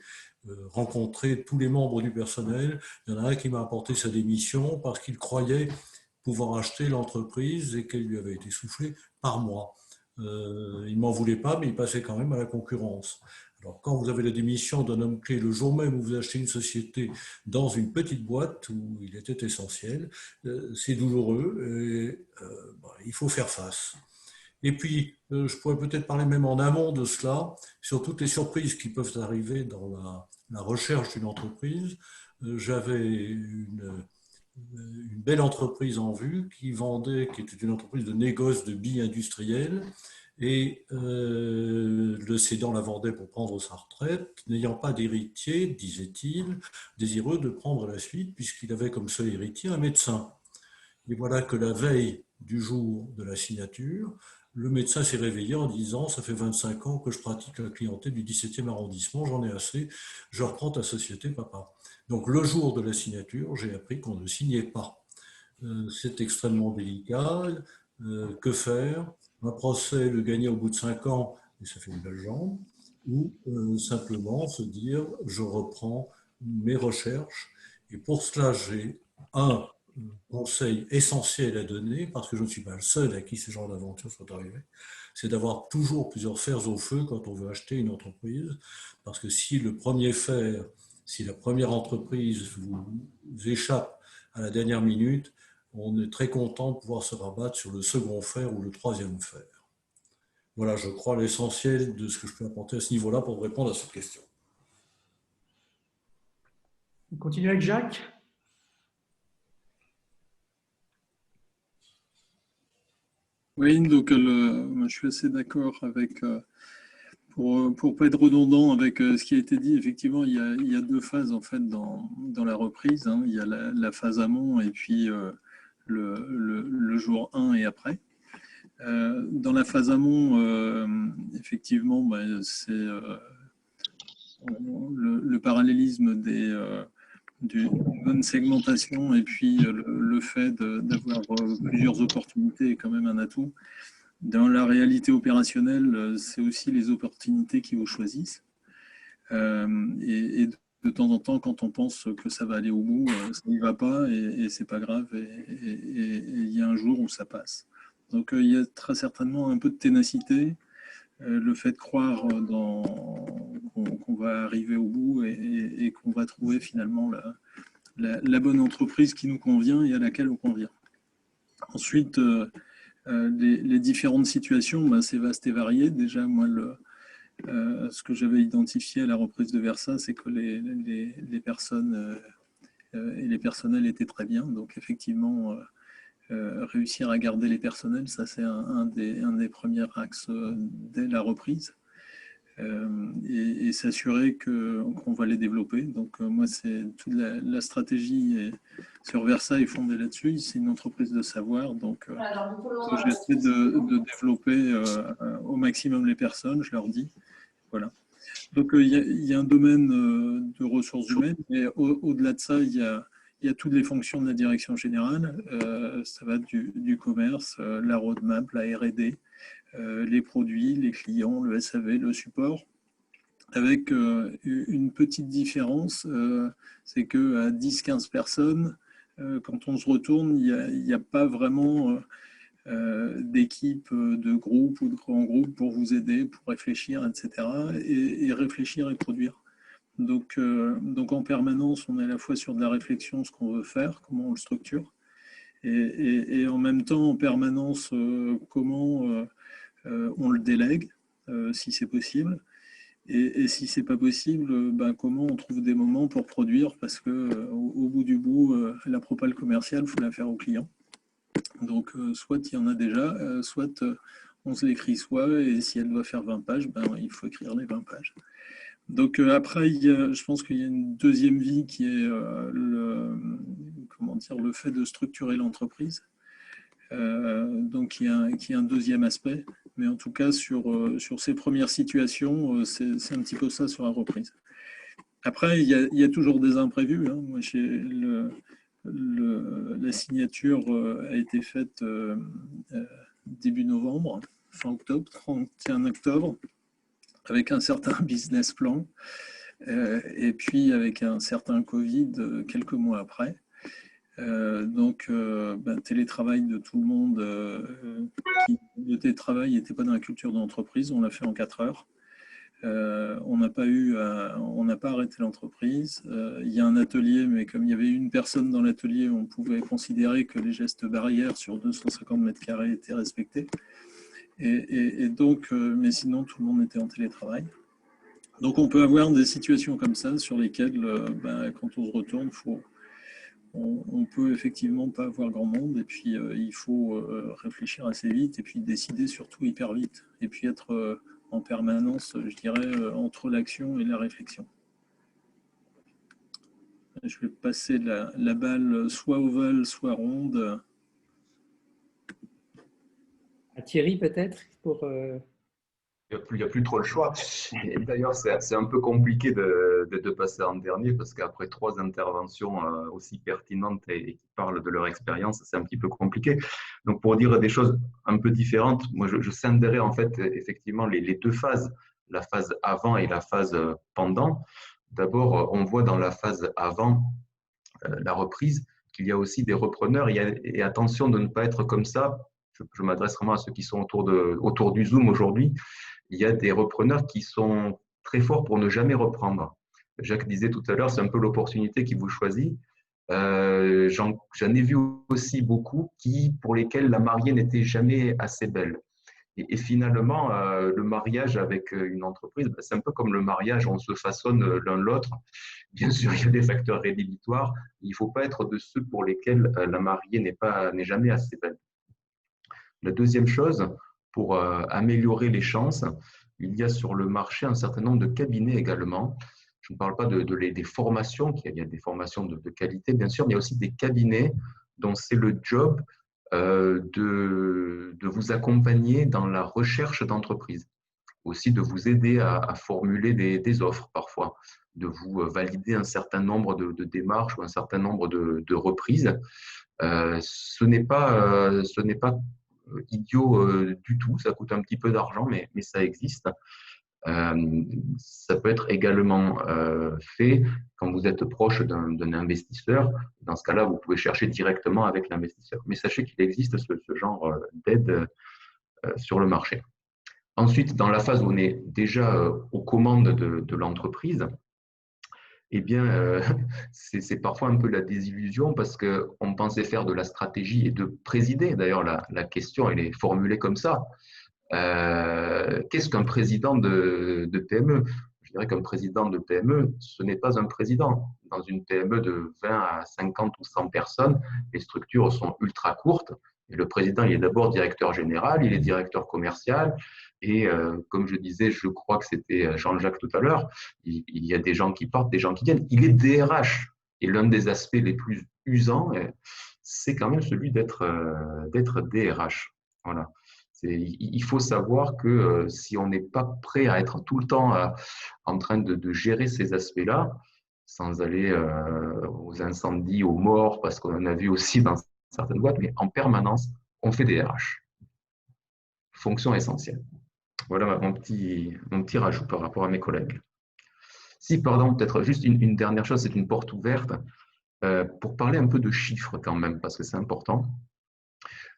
rencontré tous les membres du personnel, il y en a un qui m'a apporté sa démission parce qu'il croyait pouvoir acheter l'entreprise et qu'elle lui avait été soufflée par moi. Il ne m'en voulait pas, mais il passait quand même à la concurrence. Alors, quand vous avez la démission d'un homme clé le jour même où vous achetez une société dans une petite boîte où il était essentiel, c'est douloureux et il faut faire face. Et puis, je pourrais peut-être parler même en amont de cela, sur toutes les surprises qui peuvent arriver dans la recherche d'une entreprise. J'avais une belle entreprise en vue qui était une entreprise de négoce de billes industrielles, et le cédant la vendait pour prendre sa retraite, n'ayant pas d'héritier, disait-il, désireux de prendre la suite, puisqu'il avait comme seul héritier un médecin. Et voilà que la veille du jour de la signature, le médecin s'est réveillé en disant « Ça fait 25 ans que je pratique la clientèle du 17e arrondissement, j'en ai assez, je reprends ta société, papa. » Donc le jour de la signature, j'ai appris qu'on ne signait pas. C'est extrêmement délicat. Que faire? Un procès, le gagner au bout de 5 ans, et ça fait une belle jambe, ou simplement se dire je reprends mes recherches. Et pour cela, j'ai un conseil essentiel à donner, parce que je ne suis pas le seul à qui ce genre d'aventure soit arrivé, c'est d'avoir toujours plusieurs fers au feu quand on veut acheter une entreprise, parce que si le premier fer, si la première entreprise vous échappe à la dernière minute, on est très content de pouvoir se rabattre sur le second fer ou le troisième fer. Voilà, je crois, l'essentiel de ce que je peux apporter à ce niveau-là pour répondre à cette question. On continue avec Jacques. Oui, donc je suis assez d'accord avec, pour ne pas être redondant avec ce qui a été dit, effectivement, il y a deux phases en fait dans la reprise. Hein. Il y a la phase amont et puis le jour 1 et après. Dans la phase amont, effectivement, c'est le parallélisme d'une bonne segmentation et puis le fait d'avoir plusieurs opportunités est quand même un atout. Dans la réalité opérationnelle, c'est aussi les opportunités qui vous choisissent. Et de temps en temps, quand on pense que ça va aller au bout, ça n'y va pas et c'est pas grave. Et il y a un jour où ça passe. Donc il y a très certainement un peu de ténacité, le fait de croire qu'on va arriver au bout et qu'on va trouver finalement la bonne entreprise qui nous convient et à laquelle on convient. Ensuite, les différentes situations, c'est vaste et varié. Déjà, moi, ce que j'avais identifié à la reprise de Versa, c'est que les personnes et les personnels étaient très bien. Donc, effectivement, réussir à garder les personnels, ça c'est un des premiers axes dès la reprise. Et s'assurer qu'on va les développer. Donc moi, c'est toute la stratégie sur Versa est fondée là-dessus. C'est une entreprise de savoir, donc j'essaie de développer au maximum les personnes, je leur dis. Voilà. Donc il y a un domaine de ressources humaines, mais au-delà de ça, il y a toutes les fonctions de la direction générale. Ça va du commerce, la roadmap, la R&D, les produits, les clients, le SAV, le support, avec une petite différence, c'est qu'à 10-15 personnes, quand on se retourne, il n'y a pas vraiment d'équipes, de groupes ou de grands groupes pour vous aider, pour réfléchir, etc. Et réfléchir et produire. Donc en permanence, on est à la fois sur de la réflexion, ce qu'on veut faire, comment on le structure, et en même temps, en permanence, comment on le délègue, si c'est possible. Et si c'est pas possible, comment on trouve des moments pour produire, parce que au bout du bout, la propale commerciale, il faut la faire au client. Donc soit il y en a déjà, soit on se l'écrit soi, et si elle doit faire 20 pages, il faut écrire les 20 pages. Donc après, je pense qu'il y a une deuxième vie qui est le fait de structurer l'entreprise. Donc qui est un deuxième aspect. Mais en tout cas, sur ces premières situations, c'est un petit peu ça sur la reprise. Après, il y a toujours des imprévus. Hein. Moi, la signature a été faite début novembre, fin octobre, 31 octobre, avec un certain business plan, et puis avec un certain Covid quelques mois après. Télétravail de tout le monde. Le télétravail n'était pas dans la culture de l'entreprise, on l'a fait en 4 heures. On n'a pas arrêté l'entreprise. Il y a un atelier, mais comme il y avait une personne dans l'atelier, on pouvait considérer que les gestes barrières sur 250 mètres carrés étaient respectés. Et donc, mais sinon, tout le monde était en télétravail. Donc, on peut avoir des situations comme ça sur lesquelles, quand on se retourne, on peut effectivement pas avoir grand monde, et puis il faut réfléchir assez vite, et puis décider surtout hyper vite, et puis être en permanence, je dirais, entre l'action et la réflexion. Je vais passer la balle soit ovale, soit ronde. À Thierry, peut-être pour... Il n'y a plus trop le choix. D'ailleurs, c'est un peu compliqué de passer en dernier parce qu'après 3 interventions aussi pertinentes et qui parlent de leur expérience, c'est un petit peu compliqué. Donc, pour dire des choses un peu différentes, moi, je scinderais en fait effectivement les 2 phases, la phase avant et la phase pendant. D'abord, on voit dans la phase avant la reprise qu'il y a aussi des repreneurs et attention de ne pas être comme ça. Je m'adresse vraiment à ceux qui sont autour du Zoom aujourd'hui. Il y a des repreneurs qui sont très forts pour ne jamais reprendre. Jacques disait tout à l'heure, c'est un peu l'opportunité qui vous choisit. J'en ai vu aussi beaucoup pour lesquels la mariée n'était jamais assez belle. Et finalement, le mariage avec une entreprise, c'est un peu comme le mariage, on se façonne l'un l'autre. Bien sûr, il y a des facteurs rédhibitoires. Il ne faut pas être de ceux pour lesquels la mariée n'est jamais assez belle. La deuxième chose, pour améliorer les chances, il y a sur le marché un certain nombre de cabinets également. Je ne parle pas des formations, il y a des formations de qualité, bien sûr, mais il y a aussi des cabinets dont c'est le job de vous accompagner dans la recherche d'entreprise, aussi de vous aider à formuler des offres parfois, de vous valider un certain nombre de démarches ou un certain nombre de reprises. Ce n'est pas idiot du tout, ça coûte un petit peu d'argent, mais ça existe. Ça peut être également fait quand vous êtes proche d'un investisseur. Dans ce cas-là, vous pouvez chercher directement avec l'investisseur. Mais sachez qu'il existe ce genre d'aide sur le marché. Ensuite, dans la phase où on est déjà aux commandes de l'entreprise, eh bien, c'est parfois un peu la désillusion parce qu'on pensait faire de la stratégie et de présider. D'ailleurs, la question, elle est formulée comme ça. Qu'est-ce qu'un président de PME? Je dirais qu'un président de PME, ce n'est pas un président. Dans une PME de 20 à 50 ou 100 personnes, les structures sont ultra courtes. Et le président, il est d'abord directeur général, il est directeur commercial. Et comme je disais, je crois que c'était Jean-Jacques tout à l'heure, il y a des gens qui partent, des gens qui viennent. Il est DRH. Et l'un des aspects les plus usants, c'est quand même celui d'être DRH. Voilà. Il faut savoir que si on n'est pas prêt à être tout le temps en train de gérer ces aspects-là, sans aller aux incendies, aux morts, parce qu'on en a vu aussi dans certaines boîtes, mais en permanence, on fait des RH. Fonction essentielle. Voilà mon petit rajout par rapport à mes collègues. Si, pardon, peut-être juste une dernière chose, c'est une porte ouverte, pour parler un peu de chiffres quand même, parce que c'est important.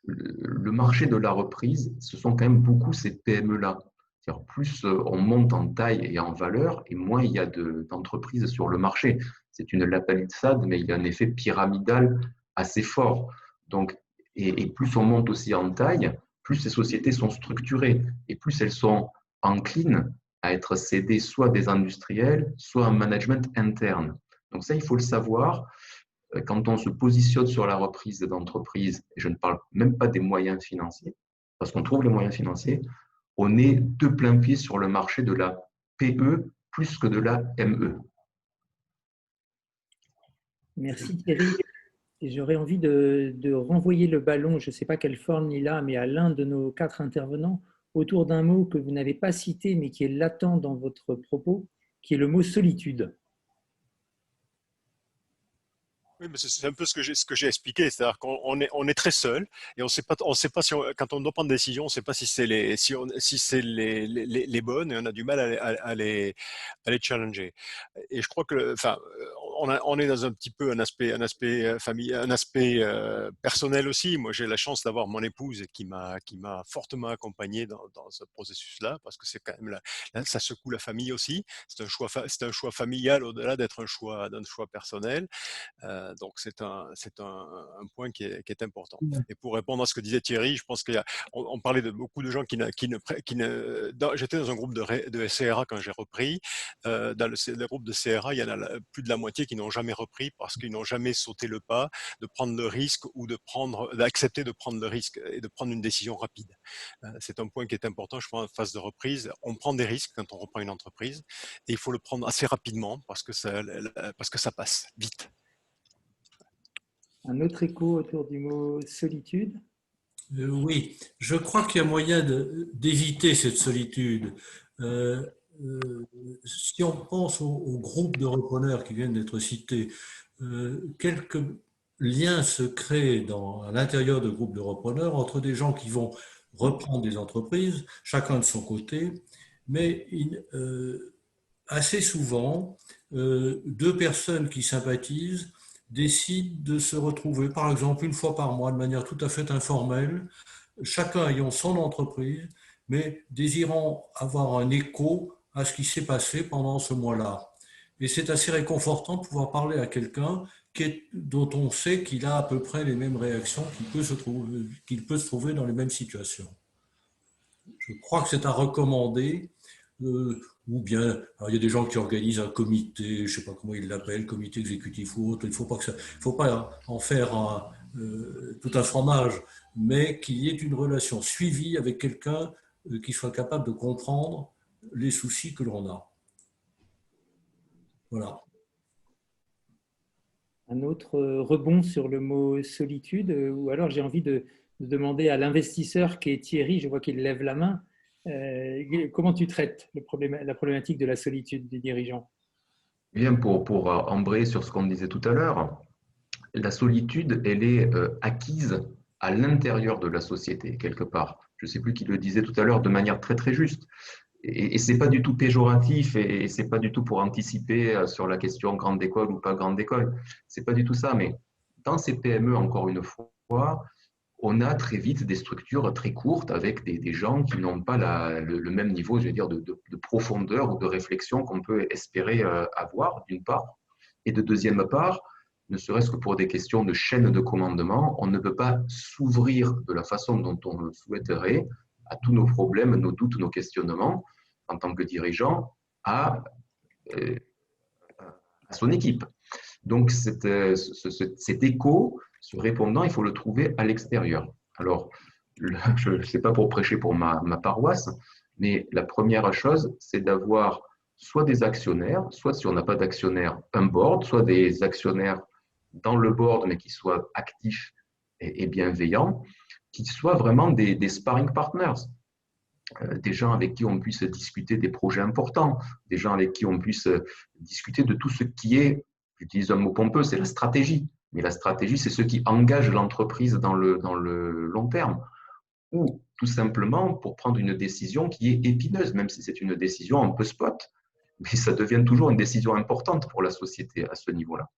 le marché de la reprise, ce sont quand même beaucoup ces PME-là. Plus on monte en taille et en valeur, et moins il y a d'entreprises sur le marché. C'est une lapalissade, mais il y a un effet pyramidal assez fort. Donc, et plus on monte aussi en taille, plus ces sociétés sont structurées, et plus elles sont enclines à être cédées soit à des industriels, soit à un management interne. Donc ça, il faut le savoir. Quand on se positionne sur la reprise d'entreprise, et je ne parle même pas des moyens financiers, parce qu'on trouve les moyens financiers, on est de plein pied sur le marché de la PE plus que de la ME. Merci Thierry. J'aurais envie de renvoyer le ballon, je ne sais pas quelle forme il a, mais à l'un de nos 4 intervenants, autour d'un mot que vous n'avez pas cité, mais qui est latent dans votre propos, qui est le mot solitude. Oui, mais c'est un peu ce que j'ai expliqué, c'est-à-dire qu'on est très seul et on sait pas si quand on doit prendre des décisions, on ne sait pas si c'est les bonnes et on a du mal à les challenger. Et je crois que, enfin, on est dans un petit peu un aspect famille, un aspect personnel aussi. Moi, j'ai la chance d'avoir mon épouse qui m'a fortement accompagné dans ce processus-là, parce que c'est quand même là, ça secoue la famille aussi. C'est un choix familial au-delà d'être d'un choix personnel. Donc c'est un point qui est important. Et pour répondre à ce que disait Thierry, je pense on parlait de beaucoup de gens j'étais dans un groupe de CRA quand j'ai repris. Dans le groupe de CRA, il y en a plus de la moitié qui n'ont jamais repris parce qu'ils n'ont jamais sauté le pas de prendre le risque ou d'accepter de prendre le risque et de prendre une décision rapide. C'est un point qui est important, je pense, en phase de reprise. On prend des risques quand on reprend une entreprise et il faut le prendre assez rapidement parce que ça passe vite. Un autre écho autour du mot solitude. Oui, je crois qu'il y a moyen d'éviter cette solitude. Si on pense au groupe de repreneurs qui viennent d'être cités, quelques liens se créent à l'intérieur de groupes de repreneurs entre des gens qui vont reprendre des entreprises, chacun de son côté, mais assez souvent, 2 personnes qui sympathisent décident de se retrouver, par exemple, une fois par mois, de manière tout à fait informelle, chacun ayant son entreprise, mais désirant avoir un écho à ce qui s'est passé pendant ce mois-là. Et c'est assez réconfortant de pouvoir parler à quelqu'un dont on sait qu'il a à peu près les mêmes réactions, qu'il peut se trouver dans les mêmes situations. Je crois que c'est à recommander. Ou bien, alors il y a des gens qui organisent un comité, je ne sais pas comment ils l'appellent, comité exécutif ou autre, il ne faut pas en faire tout un fromage, mais qu'il y ait une relation suivie avec quelqu'un qui soit capable de comprendre les soucis que l'on a. Voilà. Un autre rebond sur le mot solitude, ou alors j'ai envie de demander à l'investisseur qui est Thierry, je vois qu'il lève la main, comment tu traites la problématique de la solitude des dirigeants? Bien, pour embrayer sur ce qu'on disait tout à l'heure, la solitude, elle est acquise à l'intérieur de la société, quelque part. Je ne sais plus qui le disait tout à l'heure de manière très très juste. Et ce n'est pas du tout péjoratif et ce n'est pas du tout pour anticiper sur la question grande école ou pas grande école. Ce n'est pas du tout ça, mais dans ces PME, encore une fois, on a très vite des structures très courtes avec des gens qui n'ont pas le même niveau, je veux dire, de profondeur ou de réflexion qu'on peut espérer avoir, d'une part. Et de deuxième part, ne serait-ce que pour des questions de chaîne de commandement, on ne peut pas s'ouvrir de la façon dont on le souhaiterait à tous nos problèmes, nos doutes, nos questionnements en tant que dirigeant à son équipe. Donc cet écho, ce répondant, il faut le trouver à l'extérieur. Alors, je ne sais pas pour prêcher pour ma paroisse, mais la première chose, c'est d'avoir soit des actionnaires, soit si on n'a pas d'actionnaires, un board, soit des actionnaires dans le board, mais qui soient actifs et bienveillants, qui soient vraiment des sparring partners, des gens avec qui on puisse discuter des projets importants, des gens avec qui on puisse discuter de tout ce qui est, j'utilise un mot pompeux, c'est la stratégie. Mais la stratégie, c'est ce qui engage l'entreprise dans le long terme. Ou tout simplement pour prendre une décision qui est épineuse, même si c'est une décision un peu spot, mais ça devient toujours une décision importante pour la société à ce niveau-là.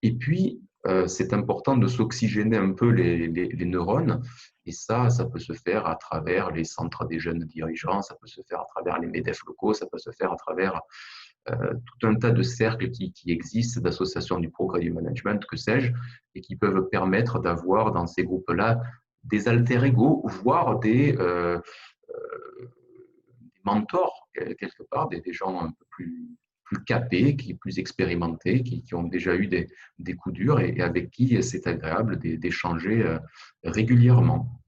Et puis, c'est important de s'oxygéner un peu les neurones. Et ça peut se faire à travers les centres des jeunes dirigeants, ça peut se faire à travers les MEDEF locaux, ça peut se faire à travers tout un tas de cercles qui existent, d'associations du progrès du management, que sais-je, et qui peuvent permettre d'avoir dans ces groupes-là des alter-ego, voire des mentors, quelque part, des gens un peu plus capés, plus expérimentés, qui ont déjà eu des coups durs et avec qui c'est agréable d'échanger régulièrement.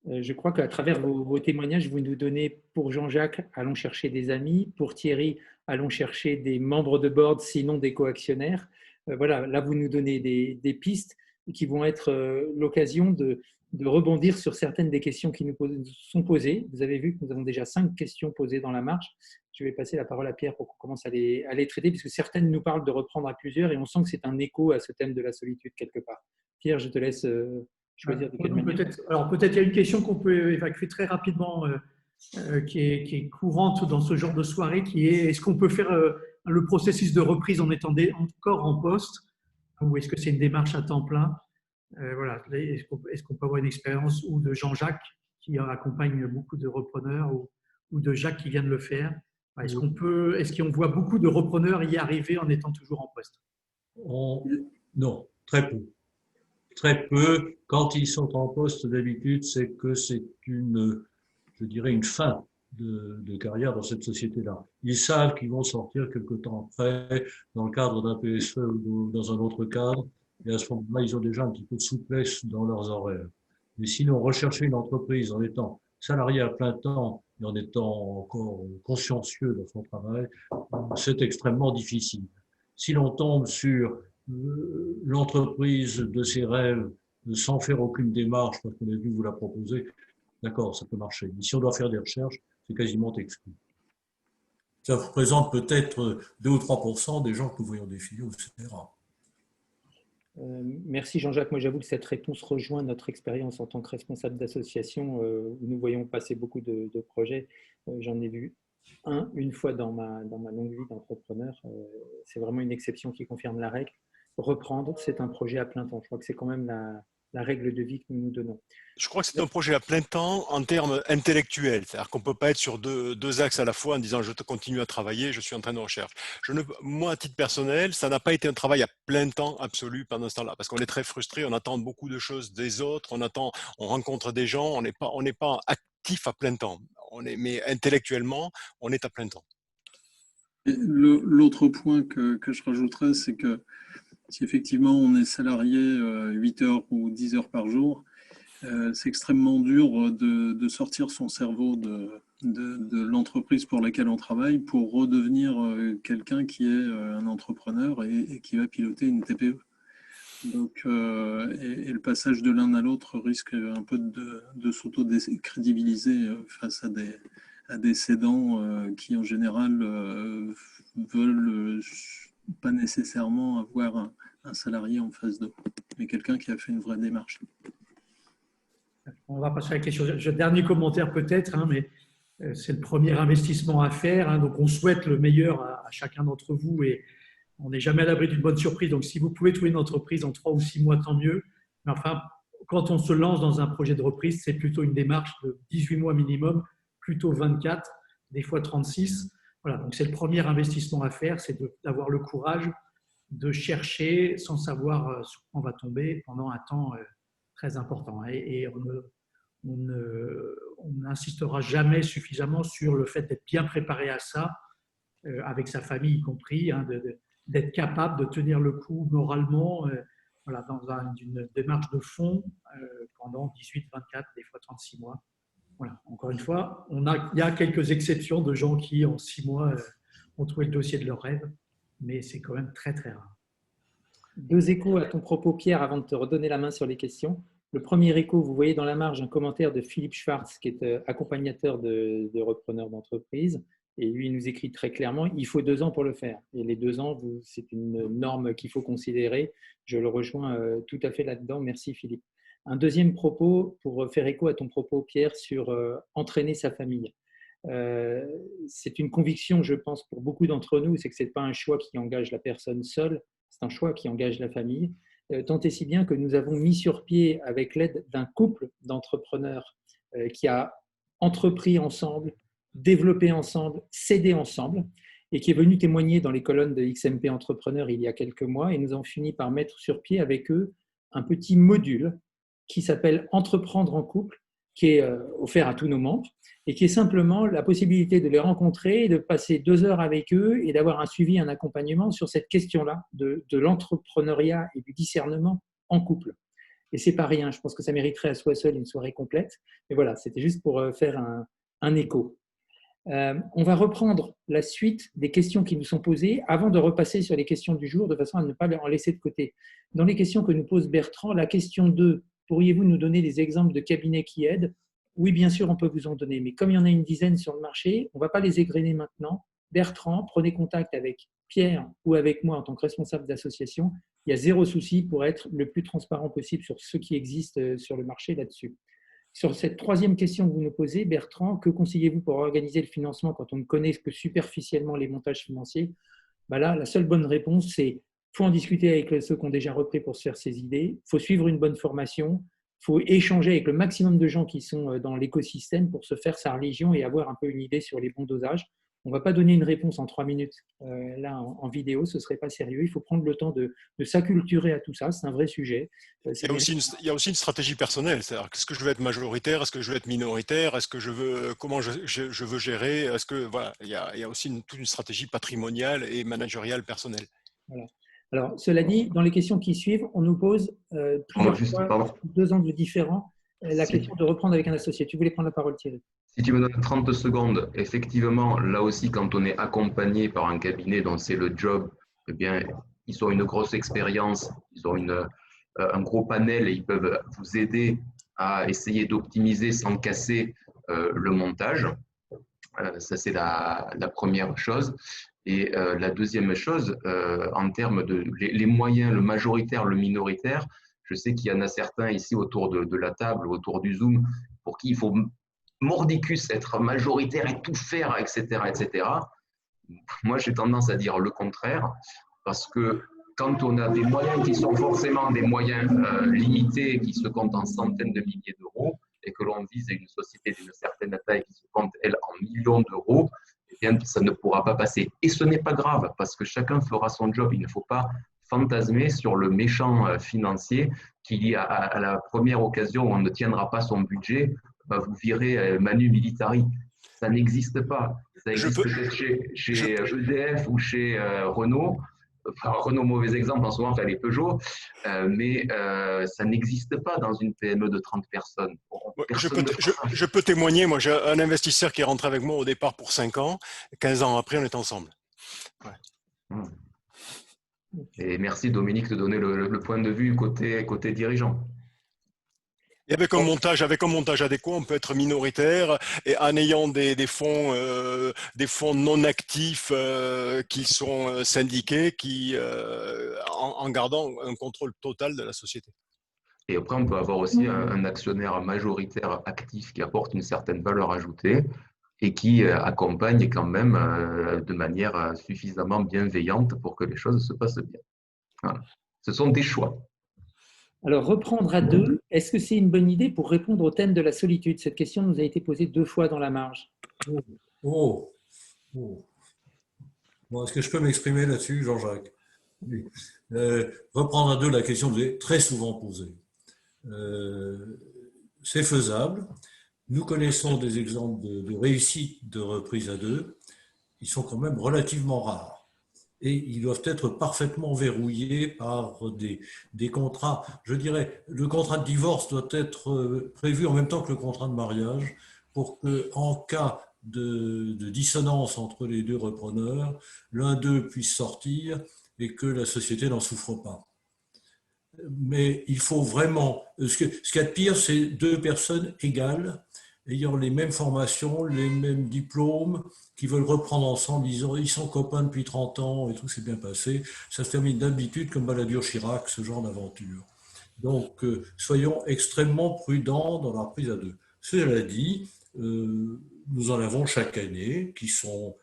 Je crois qu'à travers vos témoignages, vous nous donnez, pour Jean-Jacques, allons chercher des amis, pour Thierry, allons chercher des membres de board, sinon des coactionnaires. Voilà, là, vous nous donnez des pistes qui vont être l'occasion de rebondir sur certaines des questions qui nous sont posées. Vous avez vu que nous avons déjà 5 questions posées dans la marche. Je vais passer la parole à Pierre pour qu'on commence à les traiter, puisque certaines nous parlent de reprendre à plusieurs et on sent que c'est un écho à ce thème de la solitude quelque part. Pierre, je te laisse choisir de quelle manière. Peut-être il y a une question qu'on peut évacuer très rapidement, qui est courante dans ce genre de soirée, qui est est-ce qu'on peut faire le processus de reprise en étant encore en poste, ou est-ce que c'est une démarche à temps plein? Voilà. Est-ce qu'on peut avoir une expérience ou de Jean-Jacques qui accompagne beaucoup de repreneurs ou de Jacques qui vient de le faire? Est-ce qu'on voit beaucoup de repreneurs y arriver en étant toujours en poste? Non, très peu. Très peu. Quand ils sont en poste, d'habitude, c'est que c'est je dirais, une fin de carrière dans cette société-là. Ils savent qu'ils vont sortir quelque temps après, dans le cadre d'un PSE ou dans un autre cadre, et à ce moment-là, ils ont déjà un petit peu de souplesse dans leurs horaires. Mais sinon, rechercher une entreprise en étant salarié à plein temps et en étant encore consciencieux de son travail, c'est extrêmement difficile. Si l'on tombe sur l'entreprise de ses rêves sans faire aucune démarche, parce qu'on a vu vous la proposer, d'accord, ça peut marcher. Mais si on doit faire des recherches, c'est quasiment exclu. Ça représente peut-être 2 ou 3% des gens que nous voyons défiler au CRA. Merci Jean-Jacques. Moi, j'avoue que cette réponse rejoint notre expérience en tant que responsable d'association où nous voyons passer beaucoup de projets. J'en ai vu une fois dans ma longue vie d'entrepreneur. C'est vraiment une exception qui confirme la règle. Reprendre, c'est un projet à plein temps. Je crois que c'est quand même la règle de vie que nous nous donnons. Je crois que c'est un projet à plein temps en termes intellectuels. C'est-à-dire qu'on ne peut pas être sur deux axes à la fois en disant je continue à travailler, je suis en train de recherche. Moi, à titre personnel, ça n'a pas été un travail à plein temps absolu pendant ce temps-là. Parce qu'on est très frustré, on attend beaucoup de choses des autres, on rencontre des gens, on n'est pas actif à plein temps. Mais intellectuellement, on est à plein temps. L'autre point que je rajouterais, c'est que si effectivement on est salarié 8 heures ou 10 heures par jour, c'est extrêmement dur de sortir son cerveau de l'entreprise pour laquelle on travaille pour redevenir quelqu'un qui est un entrepreneur et qui va piloter une TPE. Donc, et le passage de l'un à l'autre risque un peu de s'auto-crédibiliser face à des cédants qui en général veulent pas nécessairement avoir un salarié en face d'eux, mais quelqu'un qui a fait une vraie démarche. On va passer à la question. Dernier commentaire peut-être, mais c'est le premier investissement à faire. Donc, on souhaite le meilleur à chacun d'entre vous et on n'est jamais à l'abri d'une bonne surprise. Donc, si vous pouvez trouver une entreprise en 3 ou 6 mois, tant mieux. Mais enfin, quand on se lance dans un projet de reprise, c'est plutôt une démarche de 18 mois minimum, plutôt 24, des fois 36. Voilà, donc c'est le premier investissement à faire, c'est d'avoir le courage de chercher sans savoir sur quoi on va tomber pendant un temps très important. Et on n'insistera jamais suffisamment sur le fait d'être bien préparé à ça, avec sa famille y compris, d'être capable de tenir le coup moralement voilà, dans une démarche de fond pendant 18, 24, des fois 36 mois. Voilà. Encore une fois, il y a quelques exceptions de gens qui, en 6 mois, ont trouvé le dossier de leur rêve, mais c'est quand même très, très rare. 2 échos à ton propos, Pierre, avant de te redonner la main sur les questions. Le premier écho, vous voyez dans la marge un commentaire de Philippe Schwartz, qui est accompagnateur de repreneurs d'entreprise. Et lui, il nous écrit très clairement, il faut 2 ans pour le faire. Et les 2 ans, c'est une norme qu'il faut considérer. Je le rejoins tout à fait là-dedans. Merci Philippe. Un deuxième propos, pour faire écho à ton propos, Pierre, sur entraîner sa famille. C'est une conviction, je pense, pour beaucoup d'entre nous, c'est que ce n'est pas un choix qui engage la personne seule, c'est c'est un choix qui engage la famille, tant et si bien que nous avons mis sur pied, avec l'aide d'un couple d'entrepreneurs qui a entrepris ensemble, développé ensemble, cédé ensemble, et qui est venu témoigner dans les colonnes de XMP Entrepreneurs il y a quelques mois, et nous avons fini par mettre sur pied avec eux un petit module qui s'appelle Entreprendre en couple, qui est offert à tous nos membres, et qui est simplement la possibilité de les rencontrer, de passer 2 heures avec eux et d'avoir un suivi, un accompagnement sur cette question-là de l'entrepreneuriat et du discernement en couple. Et c'est pas rien, je pense que ça mériterait à soi seul une soirée complète. Mais voilà, c'était juste pour faire un écho. On va reprendre la suite des questions qui nous sont posées avant de repasser sur les questions du jour, de façon à ne pas en laisser de côté. Dans les questions que nous pose Bertrand, la question 2, pourriez-vous nous donner des exemples de cabinets qui aident? Oui, bien sûr, on peut vous en donner, mais comme il y en a une dizaine sur le marché, on ne va pas les égrener maintenant. Bertrand, prenez contact avec Pierre ou avec moi en tant que responsable d'association. Il y a 0 souci pour être le plus transparent possible sur ce qui existe sur le marché là-dessus. Sur cette 3e question que vous nous posez, Bertrand, que conseillez-vous pour organiser le financement quand on ne connaît que superficiellement les montages financiers? Là, la seule bonne réponse, c'est il faut en discuter avec ceux qui ont déjà repris pour se faire ses idées, il faut suivre une bonne formation, il faut échanger avec le maximum de gens qui sont dans l'écosystème pour se faire sa religion et avoir un peu une idée sur les bons dosages. On ne va pas donner une réponse en 3 minutes là en vidéo, ce ne serait pas sérieux. Il faut prendre le temps de s'acculturer à tout ça, c'est un vrai sujet. Il y a aussi une stratégie personnelle, c'est-à-dire est-ce que je veux être majoritaire, est-ce que je veux être minoritaire, est-ce que je veux, comment je veux gérer, est-ce que voilà, il y a aussi toute une stratégie patrimoniale et managériale personnelle. Voilà. Alors, cela dit, dans les questions qui suivent, on nous pose plusieurs fois, 2 angles différents, la question de reprendre avec un associé. Tu voulais prendre la parole, Thierry? Si tu me donnes 30 secondes, effectivement, là aussi, quand on est accompagné par un cabinet dont c'est le job, eh bien, ils ont une grosse expérience, ils ont un gros panel et ils peuvent vous aider à essayer d'optimiser sans casser le montage. Ça, c'est la première chose. Et la deuxième chose, en termes de les moyens, le majoritaire, le minoritaire, je sais qu'il y en a certains ici autour de la table, autour du Zoom, pour qui il faut mordicus, être majoritaire et tout faire, etc., etc. Moi, j'ai tendance à dire le contraire, parce que quand on a des moyens qui sont forcément des moyens limités, qui se comptent en centaines de milliers d'euros, et que l'on vise une société d'une certaine taille qui se compte, elle, en millions d'euros, eh bien, ça ne pourra pas passer. Et ce n'est pas grave, parce que chacun fera son job. Il ne faut pas fantasmer sur le méchant financier qui, à la première occasion où on ne tiendra pas son budget, va vous virer Manu Militari. Ça n'existe pas. Ça existe peut-être chez EDF ou chez Renault. Enfin, Renault, mauvais exemple en ce moment, les Peugeot, mais ça n'existe pas dans une PME de 30 personnes. Je peux témoigner, moi j'ai un investisseur qui est rentré avec moi au départ pour 5 ans, 15 ans après on est ensemble. Ouais. Et merci Dominique de donner le point de vue côté dirigeant. Et avec un montage adéquat, on peut être minoritaire et en ayant des fonds non actifs qui sont syndiqués, en gardant un contrôle total de la société. Et après, on peut avoir aussi un actionnaire majoritaire actif qui apporte une certaine valeur ajoutée et qui accompagne quand même de manière suffisamment bienveillante pour que les choses se passent bien. Voilà. Ce sont des choix. Alors, reprendre à 2, est-ce que c'est une bonne idée pour répondre au thème de la solitude? Cette question nous a été posée 2 fois dans la marge. Bon, est-ce que je peux m'exprimer là-dessus, Jean-Jacques? Oui. Reprendre à 2, la question vous est très souvent posée. C'est faisable. Nous connaissons des exemples de réussite de reprise à 2. Ils sont quand même relativement rares. Et ils doivent être parfaitement verrouillés par des contrats. Je dirais, le contrat de divorce doit être prévu en même temps que le contrat de mariage pour qu'en cas de dissonance entre les 2 repreneurs, l'un d'eux puisse sortir et que la société n'en souffre pas. Mais il faut vraiment… Ce qu'il y a de pire, c'est 2 personnes égales, ayant les mêmes formations, les mêmes diplômes, qui veulent reprendre ensemble, ils sont copains depuis 30 ans et tout s'est bien passé. Ça se termine d'habitude comme Balladur-Chirac, ce genre d'aventure. Donc, soyons extrêmement prudents dans la reprise à 2. Cela dit, nous en avons chaque année qui sont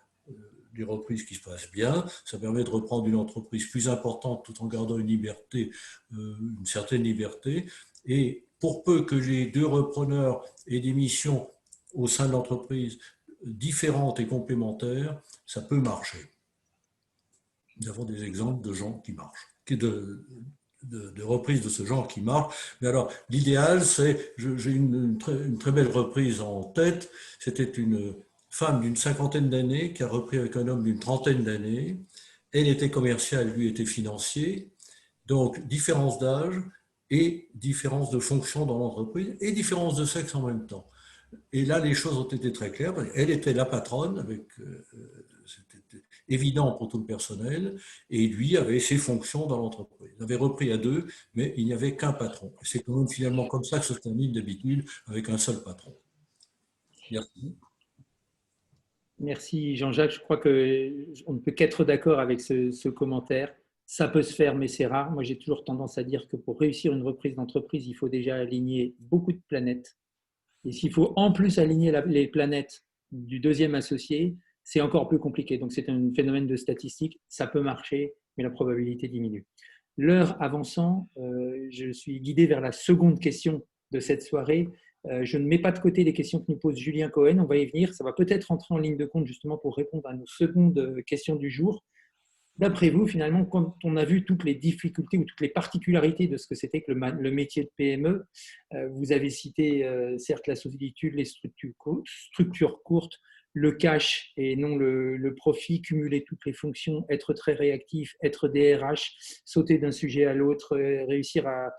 des reprises qui se passent bien. Ça permet de reprendre une entreprise plus importante tout en gardant une liberté, une certaine liberté. Et pour peu que j'ai deux repreneurs et des missions au sein de l'entreprise différentes et complémentaires, ça peut marcher. Nous avons des exemples de gens qui marchent, de reprises de ce genre qui marchent. Mais alors, l'idéal, c'est, j'ai une très belle reprise en tête, c'était une femme d'une 50aine d'années qui a repris avec un homme d'une 30aine d'années. Elle était commerciale, lui était financier. Donc, différence d'âge et différence de fonction dans l'entreprise et différence de sexe en même temps. Et là, les choses ont été très claires. Elle était la patronne, c'était évident pour tout le personnel, et lui avait ses fonctions dans l'entreprise. Il avait repris à deux, mais il n'y avait qu'un patron. C'est quand même finalement comme ça que ça se termine d'habitude, avec un seul patron. Merci. Merci Jean-Jacques. Je crois qu'on ne peut qu'être d'accord avec ce commentaire. Ça peut se faire, mais c'est rare. Moi, j'ai toujours tendance à dire que pour réussir une reprise d'entreprise, il faut déjà aligner beaucoup de planètes. Et s'il faut en plus aligner les planètes du deuxième associé, c'est encore plus compliqué. Donc, c'est un phénomène de statistique. Ça peut marcher, mais la probabilité diminue. L'heure avançant, je suis guidé vers la seconde question de cette soirée. Je ne mets pas de côté les questions que nous pose Julien Cohen. On va y venir. Ça va peut-être rentrer en ligne de compte justement pour répondre à nos secondes questions du jour. D'après vous, finalement, quand on a vu toutes les difficultés ou toutes les particularités de ce que c'était que le métier de PME, vous avez cité certes la solitude, les structures courtes, le cash et non le profit, cumuler toutes les fonctions, être très réactif, être DRH, sauter d'un sujet à l'autre, réussir à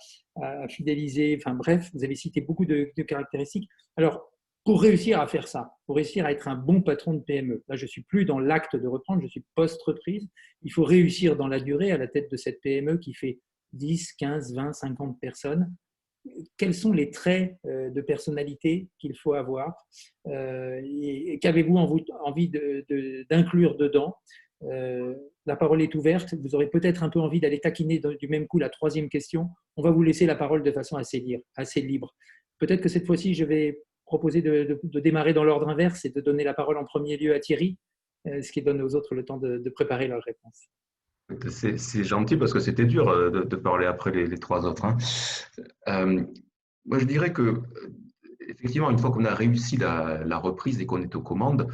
fidéliser, enfin bref, vous avez cité beaucoup de caractéristiques. Alors, pour réussir à faire ça, pour réussir à être un bon patron de PME, là je ne suis plus dans l'acte de reprendre, je suis post-reprise, il faut réussir dans la durée à la tête de cette PME qui fait 10, 15, 20, 50 personnes. Quels sont les traits de personnalité qu'il faut avoir et qu'avez-vous envie d'inclure dedans? La parole est ouverte. Vous aurez peut-être un peu envie d'aller taquiner du même coup la troisième question. On va vous laisser la parole de façon assez libre. Peut-être que cette fois-ci, je vais proposer de démarrer dans l'ordre inverse et de donner la parole en premier lieu à Thierry, ce qui donne aux autres le temps de préparer leur réponse. C'est gentil parce que c'était dur de parler après les trois autres. Hein. Moi, je dirais que, effectivement, une fois qu'on a réussi la reprise et qu'on est aux commandes,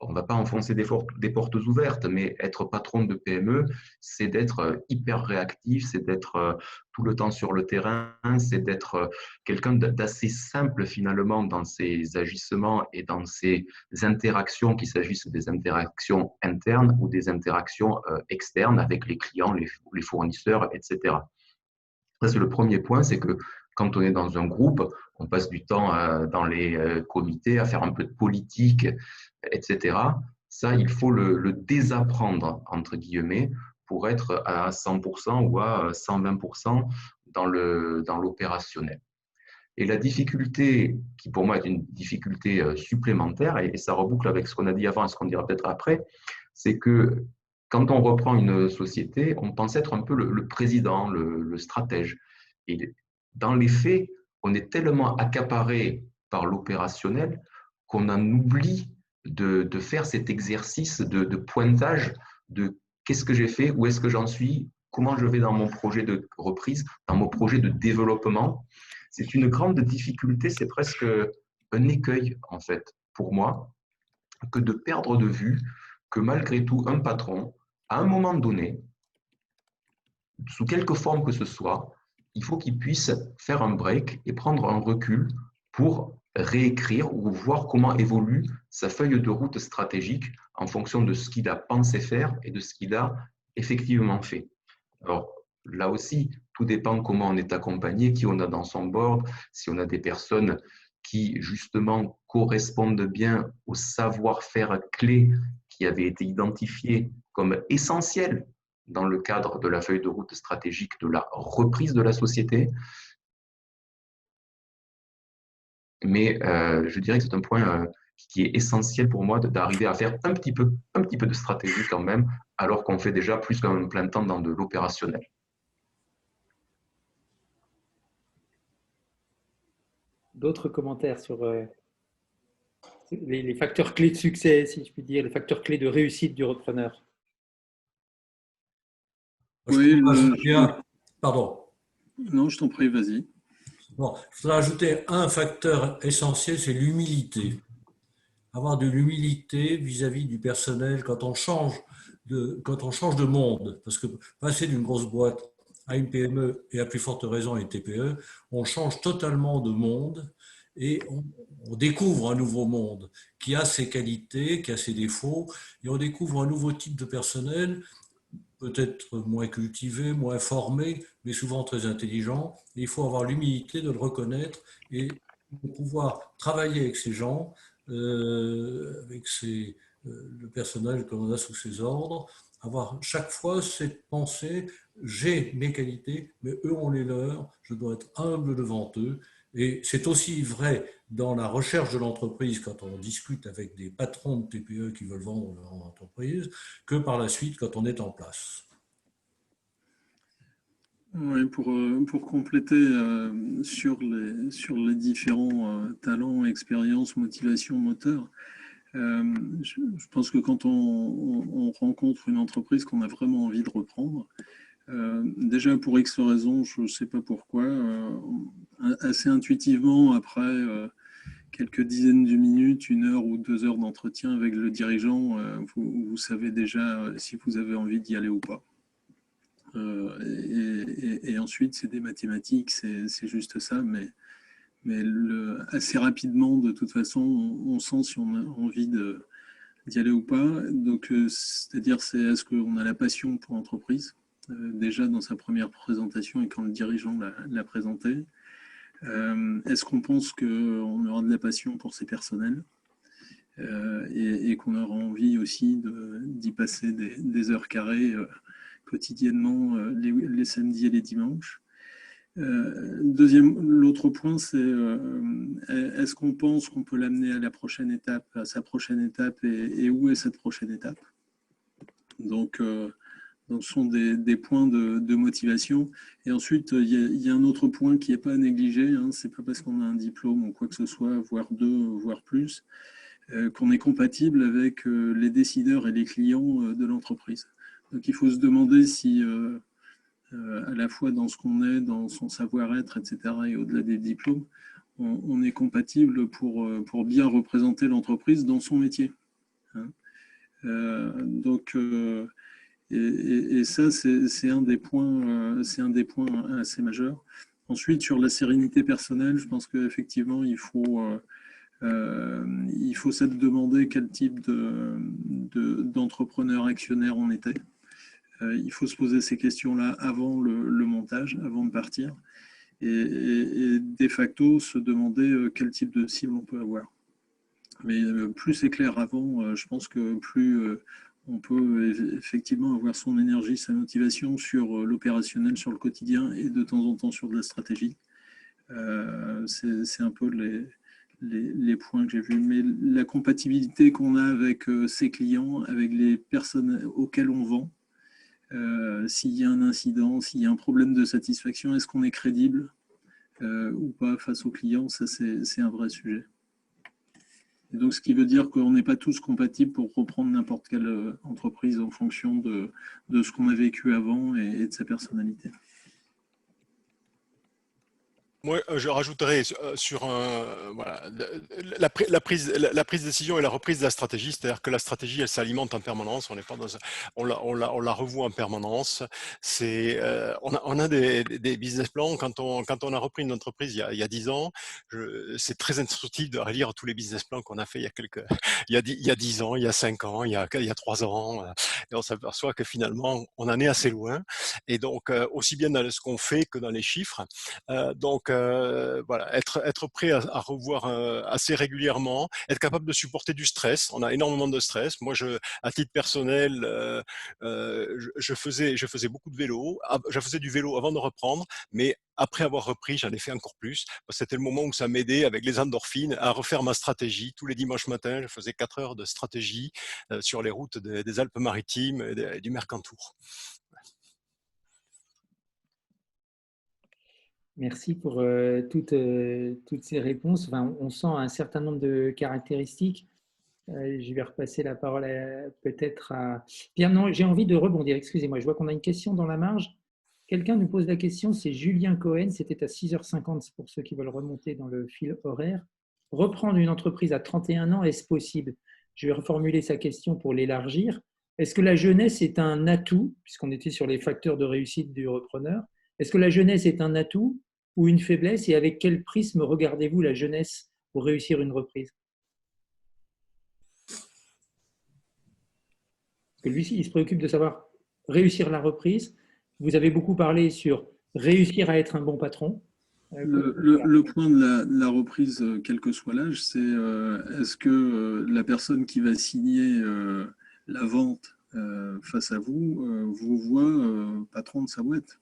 on ne va pas enfoncer des portes ouvertes, mais être patron de PME, c'est d'être hyper réactif, c'est d'être tout le temps sur le terrain, c'est d'être quelqu'un d'assez simple finalement dans ses agissements et dans ses interactions, qu'il s'agisse des interactions internes ou des interactions externes avec les clients, les fournisseurs, etc. Ça, c'est le premier point, c'est que quand on est dans un groupe, on passe du temps dans les comités à faire un peu de politique, etc. Ça, il faut le désapprendre, entre guillemets, pour être à 100% ou à 120% dans l'opérationnel. Et la difficulté, qui pour moi est une difficulté supplémentaire, et ça reboucle avec ce qu'on a dit avant et ce qu'on dira peut-être après, c'est que quand on reprend une société, on pense être un peu le président, le stratège. Et dans les faits, on est tellement accaparé par l'opérationnel qu'on en oublie de faire cet exercice de pointage de qu'est-ce que j'ai fait, où est-ce que j'en suis, comment je vais dans mon projet de reprise, dans mon projet de développement. C'est une grande difficulté, c'est presque un écueil en fait pour moi, que de perdre de vue que malgré tout, un patron, à un moment donné, sous quelque forme que ce soit, il faut qu'il puisse faire un break et prendre un recul pour réécrire ou voir comment évolue sa feuille de route stratégique en fonction de ce qu'il a pensé faire et de ce qu'il a effectivement fait. Alors là aussi, tout dépend comment on est accompagné, qui on a dans son board, si on a des personnes qui justement correspondent bien au savoir-faire clé qui avait été identifié comme essentiel dans le cadre de la feuille de route stratégique de la reprise de la société. Mais je dirais que c'est un point qui est essentiel pour moi d'arriver à faire un petit peu de stratégie quand même, alors qu'on fait déjà plus qu'un plein temps dans de l'opérationnel. D'autres commentaires sur les facteurs clés de succès, si je puis dire, les facteurs clés de réussite du repreneur. Oui, Pardon. Non, je t'en prie, vas-y. Bon, je voudrais ajouter un facteur essentiel, c'est l'humilité. Avoir de l'humilité vis-à-vis du personnel quand on change de monde. Parce que passer d'une grosse boîte à une PME et à plus forte raison à une TPE, on change totalement de monde et on découvre un nouveau monde qui a ses qualités, qui a ses défauts, et on découvre un nouveau type de personnel, peut-être moins cultivé, moins formé, mais souvent très intelligent. Et il faut avoir l'humilité de le reconnaître et de pouvoir travailler avec ces gens, avec le personnel que l'on a sous ses ordres, avoir chaque fois cette pensée, j'ai mes qualités, mais eux ont les leurs, je dois être humble devant eux. Et c'est aussi vrai dans la recherche de l'entreprise quand on discute avec des patrons de TPE qui veulent vendre leur entreprise, que par la suite quand on est en place. Oui, pour compléter sur les différents talents, expériences, motivations, moteurs, je pense que quand on rencontre une entreprise qu'on a vraiment envie de reprendre, déjà pour X raisons, je ne sais pas pourquoi, assez intuitivement, après quelques dizaines de minutes, 1 heure ou 2 heures d'entretien avec le dirigeant, vous savez déjà si vous avez envie d'y aller ou pas. Et ensuite, c'est des mathématiques, c'est juste ça, mais assez rapidement, de toute façon, on sent si on a envie d'y aller ou pas. Donc, c'est-à-dire, est-ce qu'on a la passion pour l'entreprise, déjà dans sa première présentation et quand le dirigeant l'a présenté. Est-ce qu'on pense qu'on aura de la passion pour ses personnels et qu'on aura envie aussi d'y passer des heures carrées quotidiennement les samedis et les dimanches. L'autre point, c'est est-ce qu'on pense qu'on peut l'amener à la prochaine étape, à sa prochaine étape, et où est cette prochaine étape? Donc, ce sont des points de motivation. Et ensuite, il y a un autre point qui n'est pas à négliger. Hein, c'est pas parce qu'on a un diplôme ou quoi que ce soit, voire 2, voire plus, qu'on est compatible avec les décideurs et les clients de l'entreprise. Donc, il faut se demander si, à la fois dans ce qu'on est, dans son savoir-être, etc., et au-delà des diplômes, on est compatible pour bien représenter l'entreprise dans son métier. Hein. Donc, et ça, c'est un des points assez majeurs. Ensuite, sur la sérénité personnelle, je pense qu'effectivement, il faut se demander quel type d'entrepreneur actionnaire on était. Il faut se poser ces questions-là avant le montage, avant de partir, et de facto se demander quel type de cible on peut avoir. Mais plus c'est clair avant, je pense que plus on peut effectivement avoir son énergie, sa motivation sur l'opérationnel, sur le quotidien et de temps en temps sur de la stratégie. C'est un peu les points que j'ai vus. Mais la compatibilité qu'on a avec ses clients, avec les personnes auxquelles on vend, s'il y a un incident, s'il y a un problème de satisfaction, est-ce qu'on est crédible ou pas face aux clients? Ça, c'est un vrai sujet. Et donc, ce qui veut dire qu'on n'est pas tous compatibles pour reprendre n'importe quelle entreprise en fonction de ce qu'on a vécu avant et de sa personnalité. Moi, je rajouterais sur voilà, la prise de décision et la reprise de la stratégie, c'est-à-dire que la stratégie, elle s'alimente en permanence. On n'est pas on la revoit en permanence. On a des business plans. Quand on a repris une entreprise il y a 10 ans, c'est très instructif de relire tous les business plans qu'on a fait il y a 10 ans, il y a 5 ans, il y a 3 ans, et on s'aperçoit que finalement, on en est assez loin. Et donc, aussi bien dans ce qu'on fait que dans les chiffres. Donc, voilà, être prêt à revoir assez régulièrement, être capable de supporter du stress. On a énormément de stress. Moi, à titre personnel, je faisais beaucoup de vélo. Je faisais du vélo avant de reprendre, mais après avoir repris, j'en ai fait encore plus. C'était le moment où ça m'aidait avec les endorphines à refaire ma stratégie. Tous les dimanches matins, je faisais 4 heures de stratégie sur les routes des Alpes-Maritimes et du Mercantour. Merci pour toutes ces réponses. Enfin, on sent un certain nombre de caractéristiques. Je vais repasser la parole peut-être à… Bien, non, j'ai envie de rebondir. Excusez-moi, je vois qu'on a une question dans la marge. Quelqu'un nous pose la question, c'est Julien Cohen. C'était à 6h50 pour ceux qui veulent remonter dans le fil horaire. Reprendre une entreprise à 31 ans, est-ce possible? Je vais reformuler sa question pour l'élargir. Est-ce que la jeunesse est un atout, puisqu'on était sur les facteurs de réussite du repreneur? Est-ce que la jeunesse est un atout ou une faiblesse? Et avec quel prisme regardez-vous la jeunesse pour réussir une reprise? Parce que lui, il se préoccupe de savoir réussir la reprise. Vous avez beaucoup parlé sur réussir à être un bon patron. Le point de la reprise, quel que soit l'âge, c'est est-ce que la personne qui va signer la vente face à vous vous voit patron de sa boîte?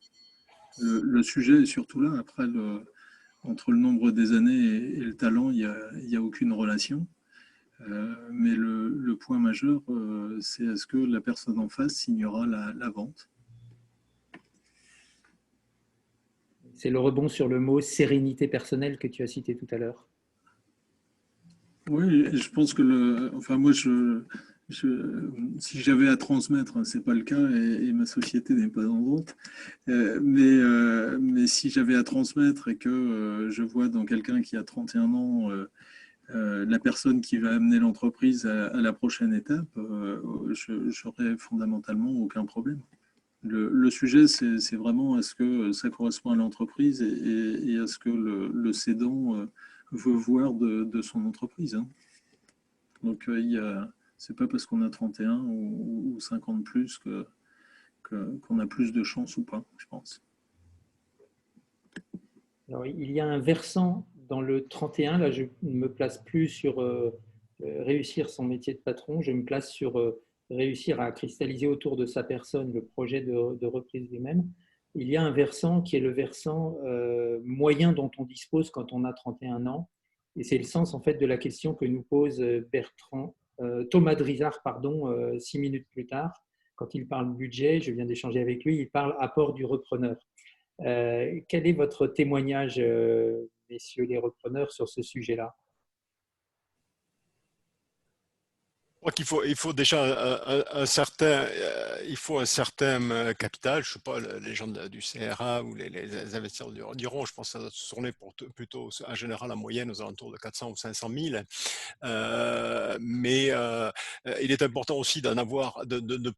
Le sujet est surtout là. Après, entre le nombre des années et le talent, il n'y a aucune relation. Mais le point majeur, c'est est-ce que la personne en face signera la vente? C'est le rebond sur le mot sérénité personnelle que tu as cité tout à l'heure. Oui, je pense que enfin moi, si j'avais à transmettre, c'est pas le cas et ma société n'est pas en vente. Mais si j'avais à transmettre et que je vois dans quelqu'un qui a 31 ans la personne qui va amener l'entreprise à la prochaine étape, j'aurais fondamentalement aucun problème. Le sujet, c'est vraiment est-ce que ça correspond à l'entreprise et est-ce que le cédant veut voir de son entreprise. Hein. Donc, c'est pas parce qu'on a 31 ou 50 plus qu'on a plus de chance ou pas, je pense. Alors, il y a un versant dans le 31, là je ne me place plus sur réussir son métier de patron, je me place sur réussir à cristalliser autour de sa personne le projet de reprise lui-même. Il y a un versant qui est le versant moyen dont on dispose quand on a 31 ans, et c'est le sens en fait de la question que nous pose Thomas Drizard 6 minutes plus tard. Quand il parle budget, je viens d'échanger avec lui, il parle apport du repreneur. Quel est votre témoignage, messieurs les repreneurs, sur ce sujet-là? Je crois il faut déjà un certain capital. Je ne sais pas, les gens du CRA ou les investisseurs diront, je pense que ça doit se tourner plutôt en général en moyenne aux alentours de 400 ou 500 000. Mais il est important aussi de ne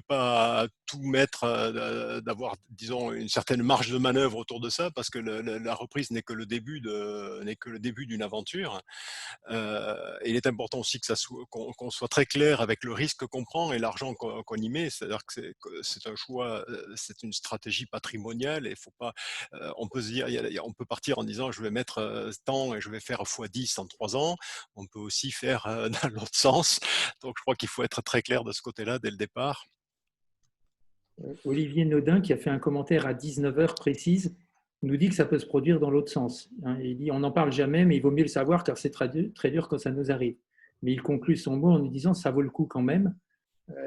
pas tout mettre, d'avoir, disons, une certaine marge de manœuvre autour de ça, parce que la reprise n'est que le début d'une aventure. Il est important aussi qu'on soit très clair avec le risque qu'on prend et l'argent qu'on y met. C'est-à-dire que c'est un choix, c'est une stratégie patrimoniale. Et faut pas, on peut se dire, on peut partir en disant je vais mettre tant et je vais faire x10 en 3 ans. On peut aussi faire dans l'autre sens. Donc je crois qu'il faut être très clair de ce côté-là dès le départ. Olivier Naudin, qui a fait un commentaire à 19h précise, nous dit que ça peut se produire dans l'autre sens. Il dit on n'en parle jamais, mais il vaut mieux le savoir car c'est très dur quand ça nous arrive. Mais il conclut son mot en nous disant ça vaut le coup quand même.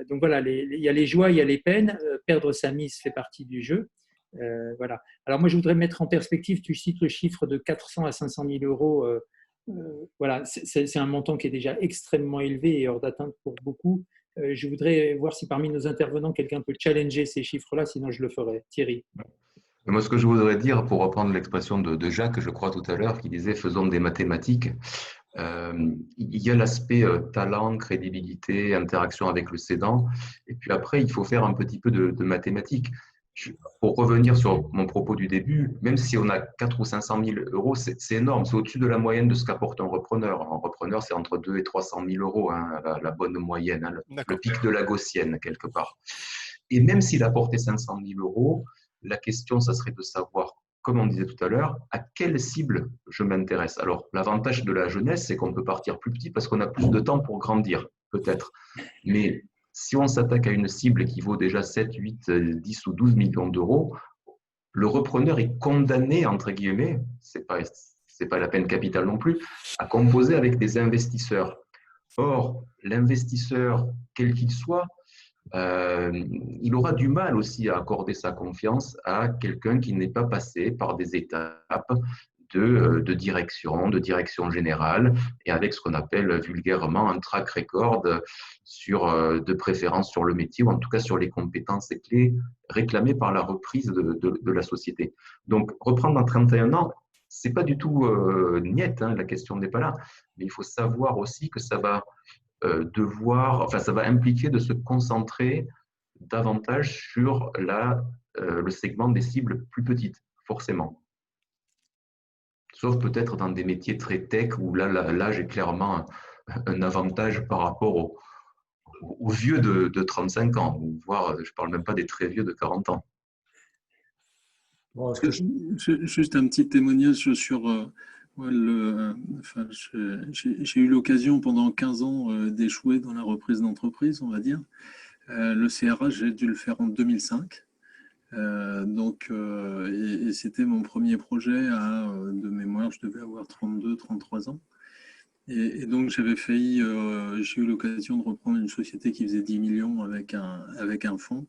Donc voilà, il y a les joies, il y a les peines. Perdre sa mise fait partie du jeu. Voilà. Alors moi, je voudrais mettre en perspective, tu cites le chiffre de 400 à 500 000 euros. Voilà, c'est un montant qui est déjà extrêmement élevé et hors d'atteinte pour beaucoup. Je voudrais voir si parmi nos intervenants, quelqu'un peut challenger ces chiffres-là, sinon je le ferai. Thierry. Moi, ce que je voudrais dire, pour reprendre l'expression de Jacques, je crois tout à l'heure, qui disait « faisons des mathématiques », il y a l'aspect talent, crédibilité, interaction avec le cédant, et puis après, il faut faire un petit peu de mathématiques. Pour revenir sur mon propos du début, même si on a 400 ou 500 000 euros, c'est énorme, c'est au-dessus de la moyenne de ce qu'apporte un repreneur. Un repreneur, c'est entre 200 et 300 000 euros, hein, la bonne moyenne, hein, le pic de la gaussienne, quelque part. Et même s'il apportait 500 000 euros, la question, ça serait de savoir, comme on disait tout à l'heure, à quelle cible je m'intéresse. Alors, l'avantage de la jeunesse, c'est qu'on peut partir plus petit parce qu'on a plus de temps pour grandir, peut-être. Mais si on s'attaque à une cible qui vaut déjà 7, 8, 10 ou 12 millions d'euros, le repreneur est condamné, entre guillemets, c'est pas la peine capitale non plus, à composer avec des investisseurs. Or, l'investisseur, quel qu'il soit, il aura du mal aussi à accorder sa confiance à quelqu'un qui n'est pas passé par des étapes de direction générale, et avec ce qu'on appelle vulgairement un track record de préférence sur le métier, ou en tout cas sur les compétences clés réclamées par la reprise de la société. Donc, reprendre dans 31 ans, c'est pas du tout niette, hein, la question n'est pas là, mais il faut savoir aussi que ça va ça va impliquer de se concentrer davantage sur le segment des cibles plus petites, forcément. Sauf peut-être dans des métiers très tech où là j'ai clairement un avantage par rapport aux vieux de 35 ans, voire je ne parle même pas des très vieux de 40 ans. Bon, Juste un petit témoignage sur j'ai eu l'occasion pendant 15 ans d'échouer dans la reprise d'entreprise, on va dire. Le CRA, j'ai dû le faire en 2005. Et c'était mon premier projet de mémoire, je devais avoir 32, 33 ans. Et donc j'avais failli, j'ai eu l'occasion de reprendre une société qui faisait 10 millions avec un fonds.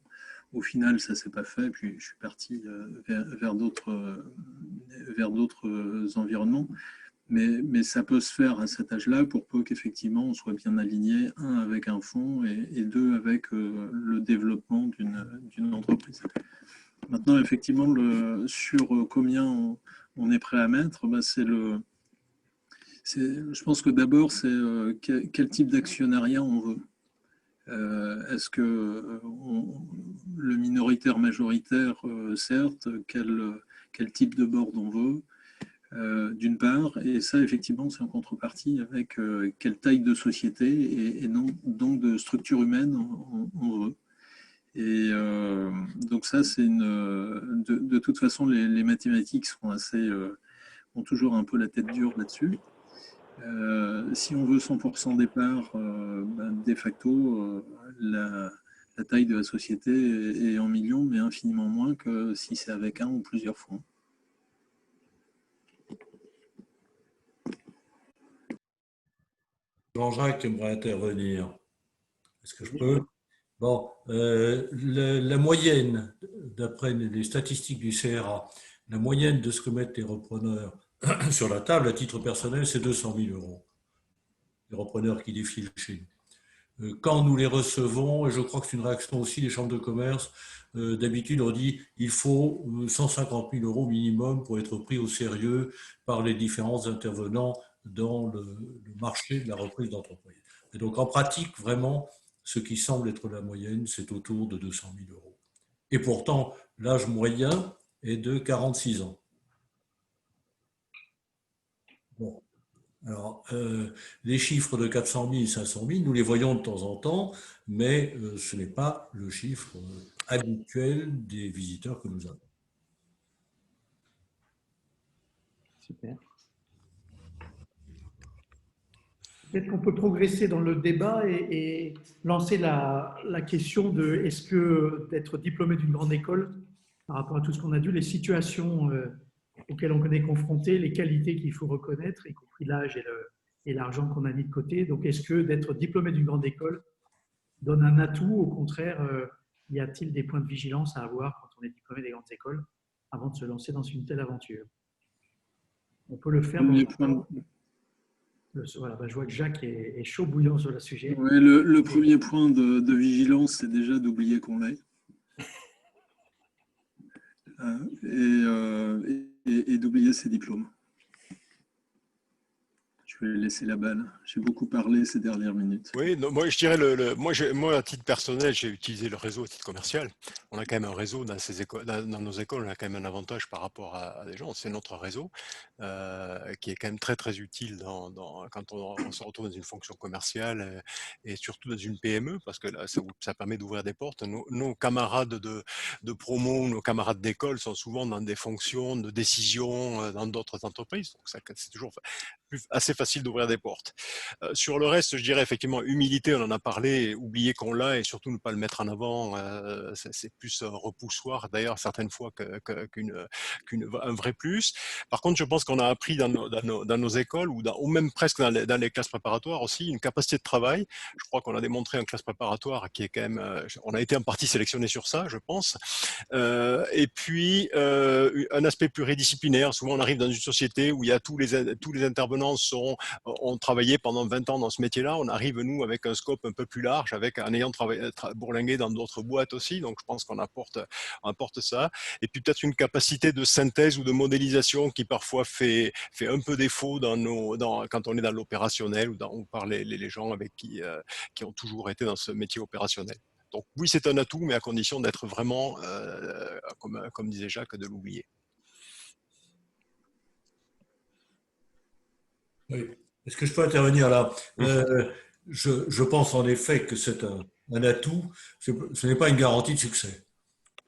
Au final, ça ne s'est pas fait, puis je suis parti vers d'autres environnements. Mais ça peut se faire à cet âge-là pour peu qu'effectivement on soit bien aligné, un, avec un fonds et deux, avec le développement d'une entreprise. Maintenant, effectivement, sur combien on est prêt à mettre, je pense que d'abord, c'est quel type d'actionnariat on veut. Est-ce que le minoritaire majoritaire, certes, quel type de board on veut, d'une part, et ça, effectivement, c'est en contrepartie avec quelle taille de société et non, donc de structure humaine on veut. Et donc ça, c'est de toute façon, les mathématiques sont ont toujours un peu la tête dure là-dessus. Si on veut 100% départ, de facto, la taille de la société est en millions, mais infiniment moins que si c'est avec un ou plusieurs fonds. Jean-Jacques aimerait intervenir. Est-ce que je peux? Bon, la moyenne, d'après les statistiques du CRA, la moyenne de ce que mettent les repreneurs sur la table à titre personnel, c'est 200 000 euros. Les repreneurs qui défilent chez nous. Quand nous les recevons, et je crois que c'est une réaction aussi des chambres de commerce, d'habitude on dit il faut 150 000 euros minimum pour être pris au sérieux par les différents intervenants dans le marché de la reprise d'entreprise. Et donc en pratique, vraiment, ce qui semble être la moyenne, c'est autour de 200 000 euros. Et pourtant, l'âge moyen est de 46 ans. Bon. Alors, les chiffres de 400 000, 500 000, nous les voyons de temps en temps, mais ce n'est pas le chiffre habituel des visiteurs que nous avons. Super. Peut-être qu'on peut progresser dans le débat et lancer la question de est-ce que d'être diplômé d'une grande école, par rapport à tout ce qu'on a dit, les situations auxquelles on est confronté, les qualités qu'il faut reconnaître, y compris l'âge et l'argent qu'on a mis de côté. Donc, est-ce que d'être diplômé d'une grande école donne un atout? Au contraire, y a-t-il des points de vigilance à avoir quand on est diplômé des grandes écoles avant de se lancer dans une telle aventure? On peut le faire. Voilà, je vois que Jacques est chaud bouillant sur le sujet. Ouais, le premier point de vigilance, c'est déjà d'oublier qu'on l'est. Et d'oublier ses diplômes. Je vais laisser la balle. J'ai beaucoup parlé ces dernières minutes. Oui, non, moi je dirais, moi à titre personnel, j'ai utilisé le réseau à titre commercial. On a quand même un réseau dans nos écoles, on a quand même un avantage par rapport à des gens. C'est notre réseau qui est quand même très très utile quand on se retrouve dans une fonction commerciale et surtout dans une PME, parce que là, ça permet d'ouvrir des portes. Nos camarades de promo, nos camarades d'école sont souvent dans des fonctions de décision dans d'autres entreprises. Donc c'est toujours assez facile d'ouvrir des portes. Sur le reste, je dirais effectivement humilité, on en a parlé, oublier qu'on l'a et surtout ne pas le mettre en avant, c'est plus repoussoir d'ailleurs certaines fois qu'un vrai plus. Par contre, je pense qu'on a appris dans nos écoles ou même presque dans les classes préparatoires aussi une capacité de travail. Je crois qu'on a démontré en classe préparatoire qui est quand même, on a été en partie sélectionné sur ça, je pense. Et puis un aspect pluridisciplinaire. Souvent, on arrive dans une société où il y a tous les intervenants ont travaillé pendant 20 ans dans ce métier-là. On arrive, nous, avec un scope un peu plus large, en ayant bourlingué dans d'autres boîtes aussi. Donc, je pense qu'on apporte ça. Et puis, peut-être une capacité de synthèse ou de modélisation qui parfois fait un peu défaut quand on est dans l'opérationnel ou par les gens avec qui ont toujours été dans ce métier opérationnel. Donc oui, c'est un atout, mais à condition d'être vraiment, comme disait Jacques, de l'oublier. Oui. Est-ce que je peux intervenir là? Je pense en effet que c'est un atout. Ce n'est pas une garantie de succès.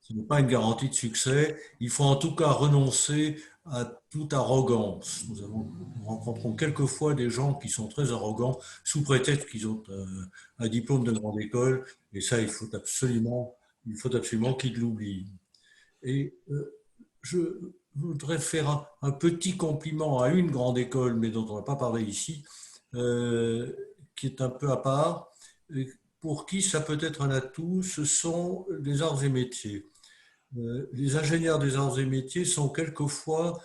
Ce n'est pas une garantie de succès. Il faut en tout cas renoncer à toute arrogance. Nous rencontrons quelquefois des gens qui sont très arrogants sous prétexte qu'ils ont un diplôme de grande école, et ça, il faut absolument qu'ils l'oublient. Et je voudrais faire un petit compliment à une grande école, mais dont on n'a pas parlé ici, qui est un peu à part, pour qui ça peut être un atout, ce sont les arts et métiers. Les ingénieurs des arts et métiers sont quelquefois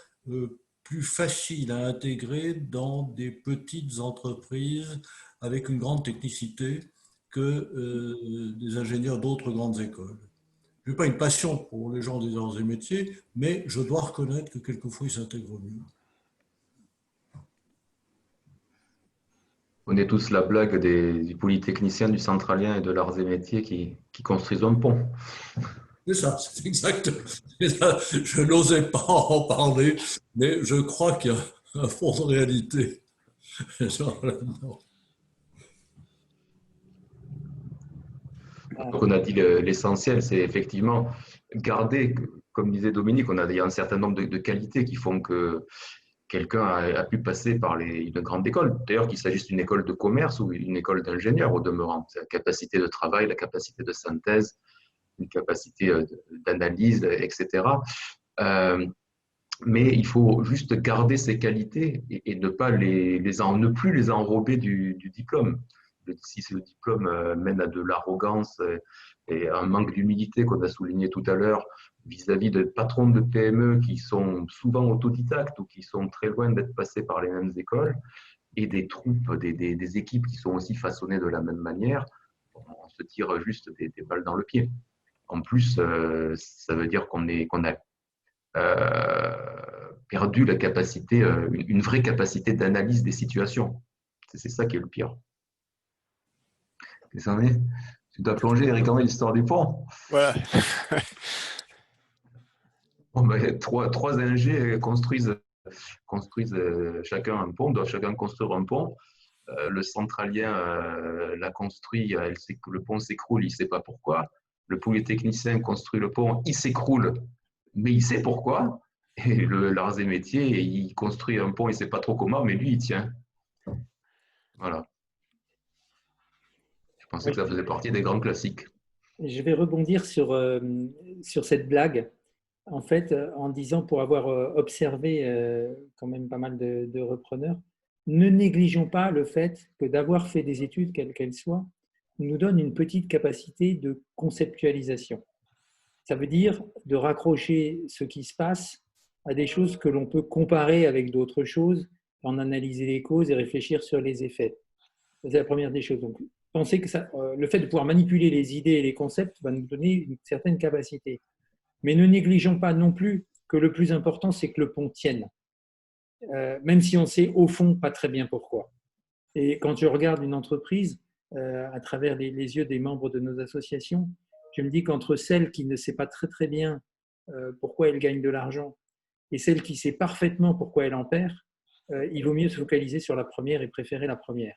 plus faciles à intégrer dans des petites entreprises avec une grande technicité que des ingénieurs d'autres grandes écoles. Je n'ai pas une passion pour les gens des arts et métiers, mais je dois reconnaître que quelquefois ils s'intègrent mieux. On est tous la blague du polytechnicien, du centralien et de l'arts et métiers qui construisent un pont. C'est ça, c'est exact. Je n'osais pas en parler, mais je crois qu'il y a un fond de réalité. Donc on a dit l'essentiel, c'est effectivement garder, comme disait Dominique, il y a un certain nombre de qualités qui font que quelqu'un a pu passer par une grande école. D'ailleurs, qu'il s'agisse d'une école de commerce ou une école d'ingénieur au demeurant. C'est la capacité de travail, la capacité de synthèse, une capacité d'analyse, etc. Mais il faut juste garder ces qualités et ne plus les enrober du diplôme. Si le diplôme mène à de l'arrogance et à un manque d'humilité qu'on a souligné tout à l'heure vis-à-vis de patrons de PME qui sont souvent autodidactes ou qui sont très loin d'être passés par les mêmes écoles, et des troupes, des équipes qui sont aussi façonnées de la même manière, on se tire juste des balles dans le pied. En plus, ça veut dire qu'on a perdu la capacité, une vraie capacité d'analyse des situations. C'est ça qui est le pire. Qu'est-ce que ça en est? Tu dois plonger, Eric, en l'histoire du pont. Voilà. Bon, ben, trois ingés construisent chacun un pont, doivent chacun construire un pont. Le centralien l'a construit, le pont s'écroule, il ne sait pas pourquoi. Le polytechnicien construit le pont, il s'écroule, mais il sait pourquoi. Et l'arts et métiers, il construit un pont, il ne sait pas trop comment, mais lui, il tient. Voilà. Je pensais que ça faisait partie des grands classiques. Je vais rebondir sur cette blague, en fait, en disant, pour avoir observé quand même pas mal de repreneurs, ne négligeons pas le fait que d'avoir fait des études, quelles qu'elles soient, nous donne une petite capacité de conceptualisation. Ça veut dire de raccrocher ce qui se passe à des choses que l'on peut comparer avec d'autres choses, en analyser les causes et réfléchir sur les effets. C'est la première des choses. Donc, pensez que le fait de pouvoir manipuler les idées et les concepts va nous donner une certaine capacité. Mais ne négligeons pas non plus que le plus important, c'est que le pont tienne. Même si on sait au fond pas très bien pourquoi. Et quand je regarde une entreprise à travers les yeux des membres de nos associations, je me dis qu'entre celle qui ne sait pas très très bien pourquoi elle gagne de l'argent et celle qui sait parfaitement pourquoi elle en perd, il vaut mieux se focaliser sur la première et préférer la première.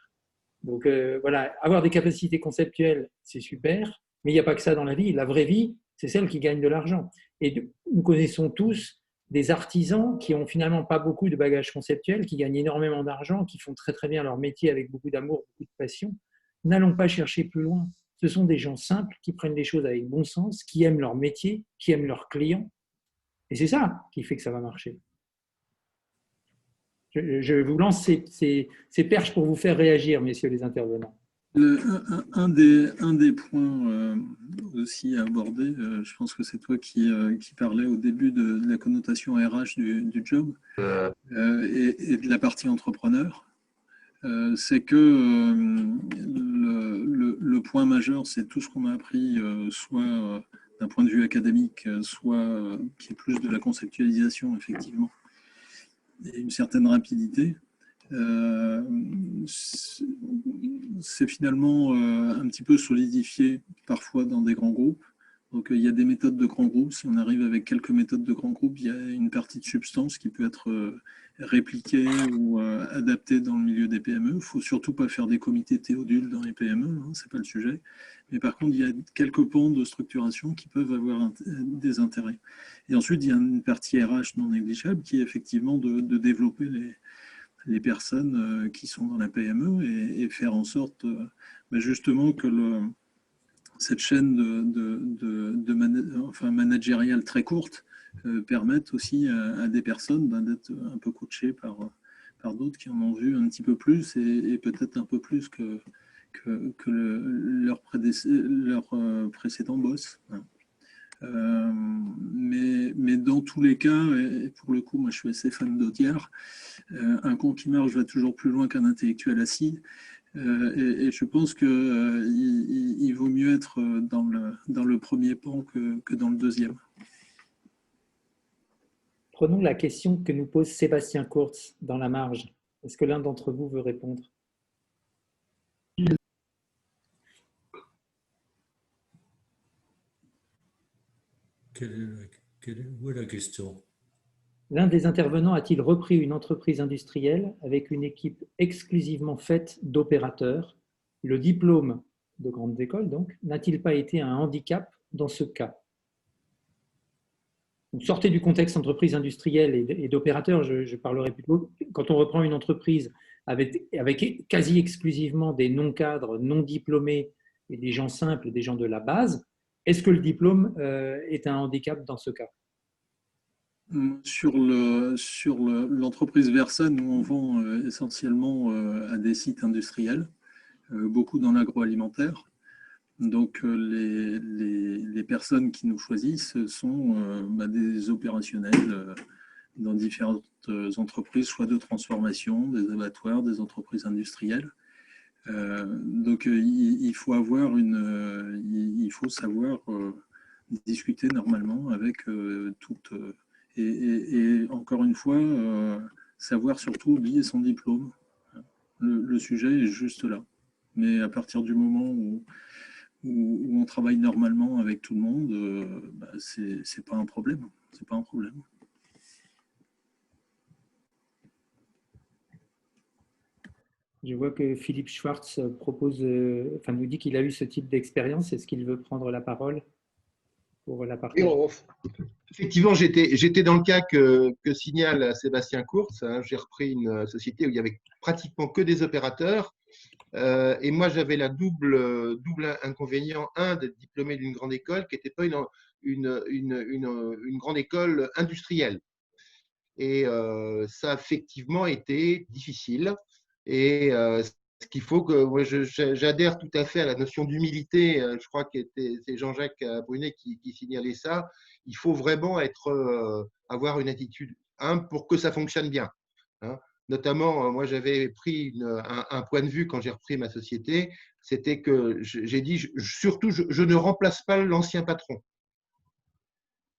Donc voilà, avoir des capacités conceptuelles, c'est super, mais il n'y a pas que ça dans la vie. La vraie vie, c'est celle qui gagne de l'argent. Et nous connaissons tous des artisans qui ont finalement pas beaucoup de bagages conceptuels, qui gagnent énormément d'argent, qui font très très bien leur métier avec beaucoup d'amour, beaucoup de passion. N'allons pas chercher plus loin. Ce sont des gens simples qui prennent les choses avec bon sens, qui aiment leur métier, qui aiment leurs clients. Et c'est ça qui fait que ça va marcher. Je vous lance ces perches pour vous faire réagir, messieurs les intervenants. Un des points aussi à aborder, je pense que c'est toi qui parlais au début de la connotation RH du job et de la partie entrepreneur, c'est que le point majeur, c'est tout ce qu'on a appris, soit d'un point de vue académique, soit qui est plus de la conceptualisation, effectivement, et une certaine rapidité. C'est finalement un petit peu solidifié parfois dans des grands groupes. Donc il y a des méthodes de grands groupes. Si on arrive avec quelques méthodes de grands groupes, il y a une partie de substance qui peut être répliquée ou adaptée dans le milieu des PME. Il ne faut surtout pas faire des comités théodules dans les PME, hein, ce n'est pas le sujet. Mais par contre, il y a quelques pans de structuration qui peuvent avoir des intérêts. Et ensuite, il y a une partie RH non négligeable qui est effectivement de développer les personnes qui sont dans la PME et faire en sorte justement que cette chaîne managériale très courte permette aussi à des personnes d'être un peu coachées par d'autres qui en ont vu un petit peu plus et peut-être un peu plus que leur précédent boss. Mais dans tous les cas, et pour le coup, moi je suis assez fan d'Audiard, un con qui marche va toujours plus loin qu'un intellectuel assis. Et je pense qu'il vaut mieux être dans le premier pan que dans le deuxième. Prenons la question que nous pose Sébastien Kurz dans la marge. Est-ce que l'un d'entre vous veut répondre ? Où est la question ? L'un des intervenants a-t-il repris une entreprise industrielle avec une équipe exclusivement faite d'opérateurs ? Le diplôme de grande école, donc, n'a-t-il pas été un handicap dans ce cas ? Donc, sortez du contexte entreprise industrielle et d'opérateurs, je parlerai plutôt, quand on reprend une entreprise avec quasi exclusivement des non-cadres, non-diplômés et des gens simples, des gens de la base, est-ce que le diplôme est un handicap dans ce cas ? Sur l'entreprise Versa, nous on vend essentiellement à des sites industriels, beaucoup dans l'agroalimentaire. Donc les personnes qui nous choisissent sont des opérationnels dans différentes entreprises, soit de transformation, des abattoirs, des entreprises industrielles. Donc il faut savoir discuter normalement avec toutes. Et encore une fois, savoir surtout oublier son diplôme. Le sujet est juste là. Mais à partir du moment où on travaille normalement avec tout le monde, c'est pas un problème. C'est pas un problème. Je vois que Philippe Schwartz nous dit qu'il a eu ce type d'expérience. Est-ce qu'il veut prendre la parole pour la partager ? Effectivement, j'étais dans le cas que signale Sébastien Kurz. J'ai repris une société où il y avait pratiquement que des opérateurs. Et moi, j'avais la double inconvénient, d'être diplômé d'une grande école qui n'était pas une grande école industrielle. Et ça a effectivement été difficile. Et ce qu'il faut que moi, j'adhère tout à fait à la notion d'humilité. Je crois que c'est Jean-Jacques Brunet qui signalait ça. Il faut vraiment avoir une attitude humble pour que ça fonctionne bien. Notamment, moi, j'avais pris un point de vue quand j'ai repris ma société, c'était que j'ai dit, surtout, je ne remplace pas l'ancien patron.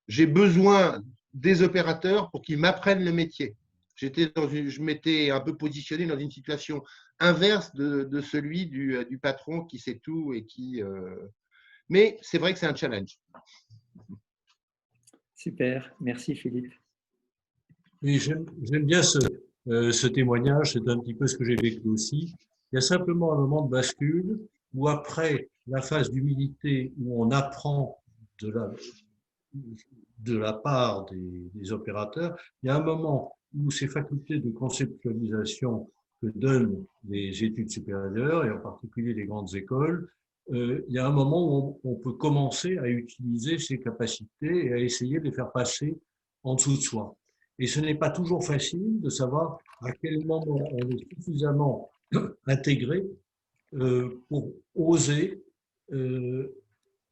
J'ai besoin des opérateurs pour qu'ils m'apprennent le métier. Je m'étais un peu positionné dans une situation inverse de celui du patron qui sait tout et qui… Mais c'est vrai que c'est un challenge. Super, merci Philippe. Oui, j'aime bien ce témoignage, c'est un petit peu ce que j'ai vécu aussi. Il y a simplement un moment de bascule où après la phase d'humilité, où on apprend de la part des opérateurs, il y a un moment où ces facultés de conceptualisation que donnent les études supérieures, et en particulier les grandes écoles, il y a un moment où on peut commencer à utiliser ces capacités et à essayer de les faire passer en dessous de soi. Et ce n'est pas toujours facile de savoir à quel moment on est suffisamment intégré pour oser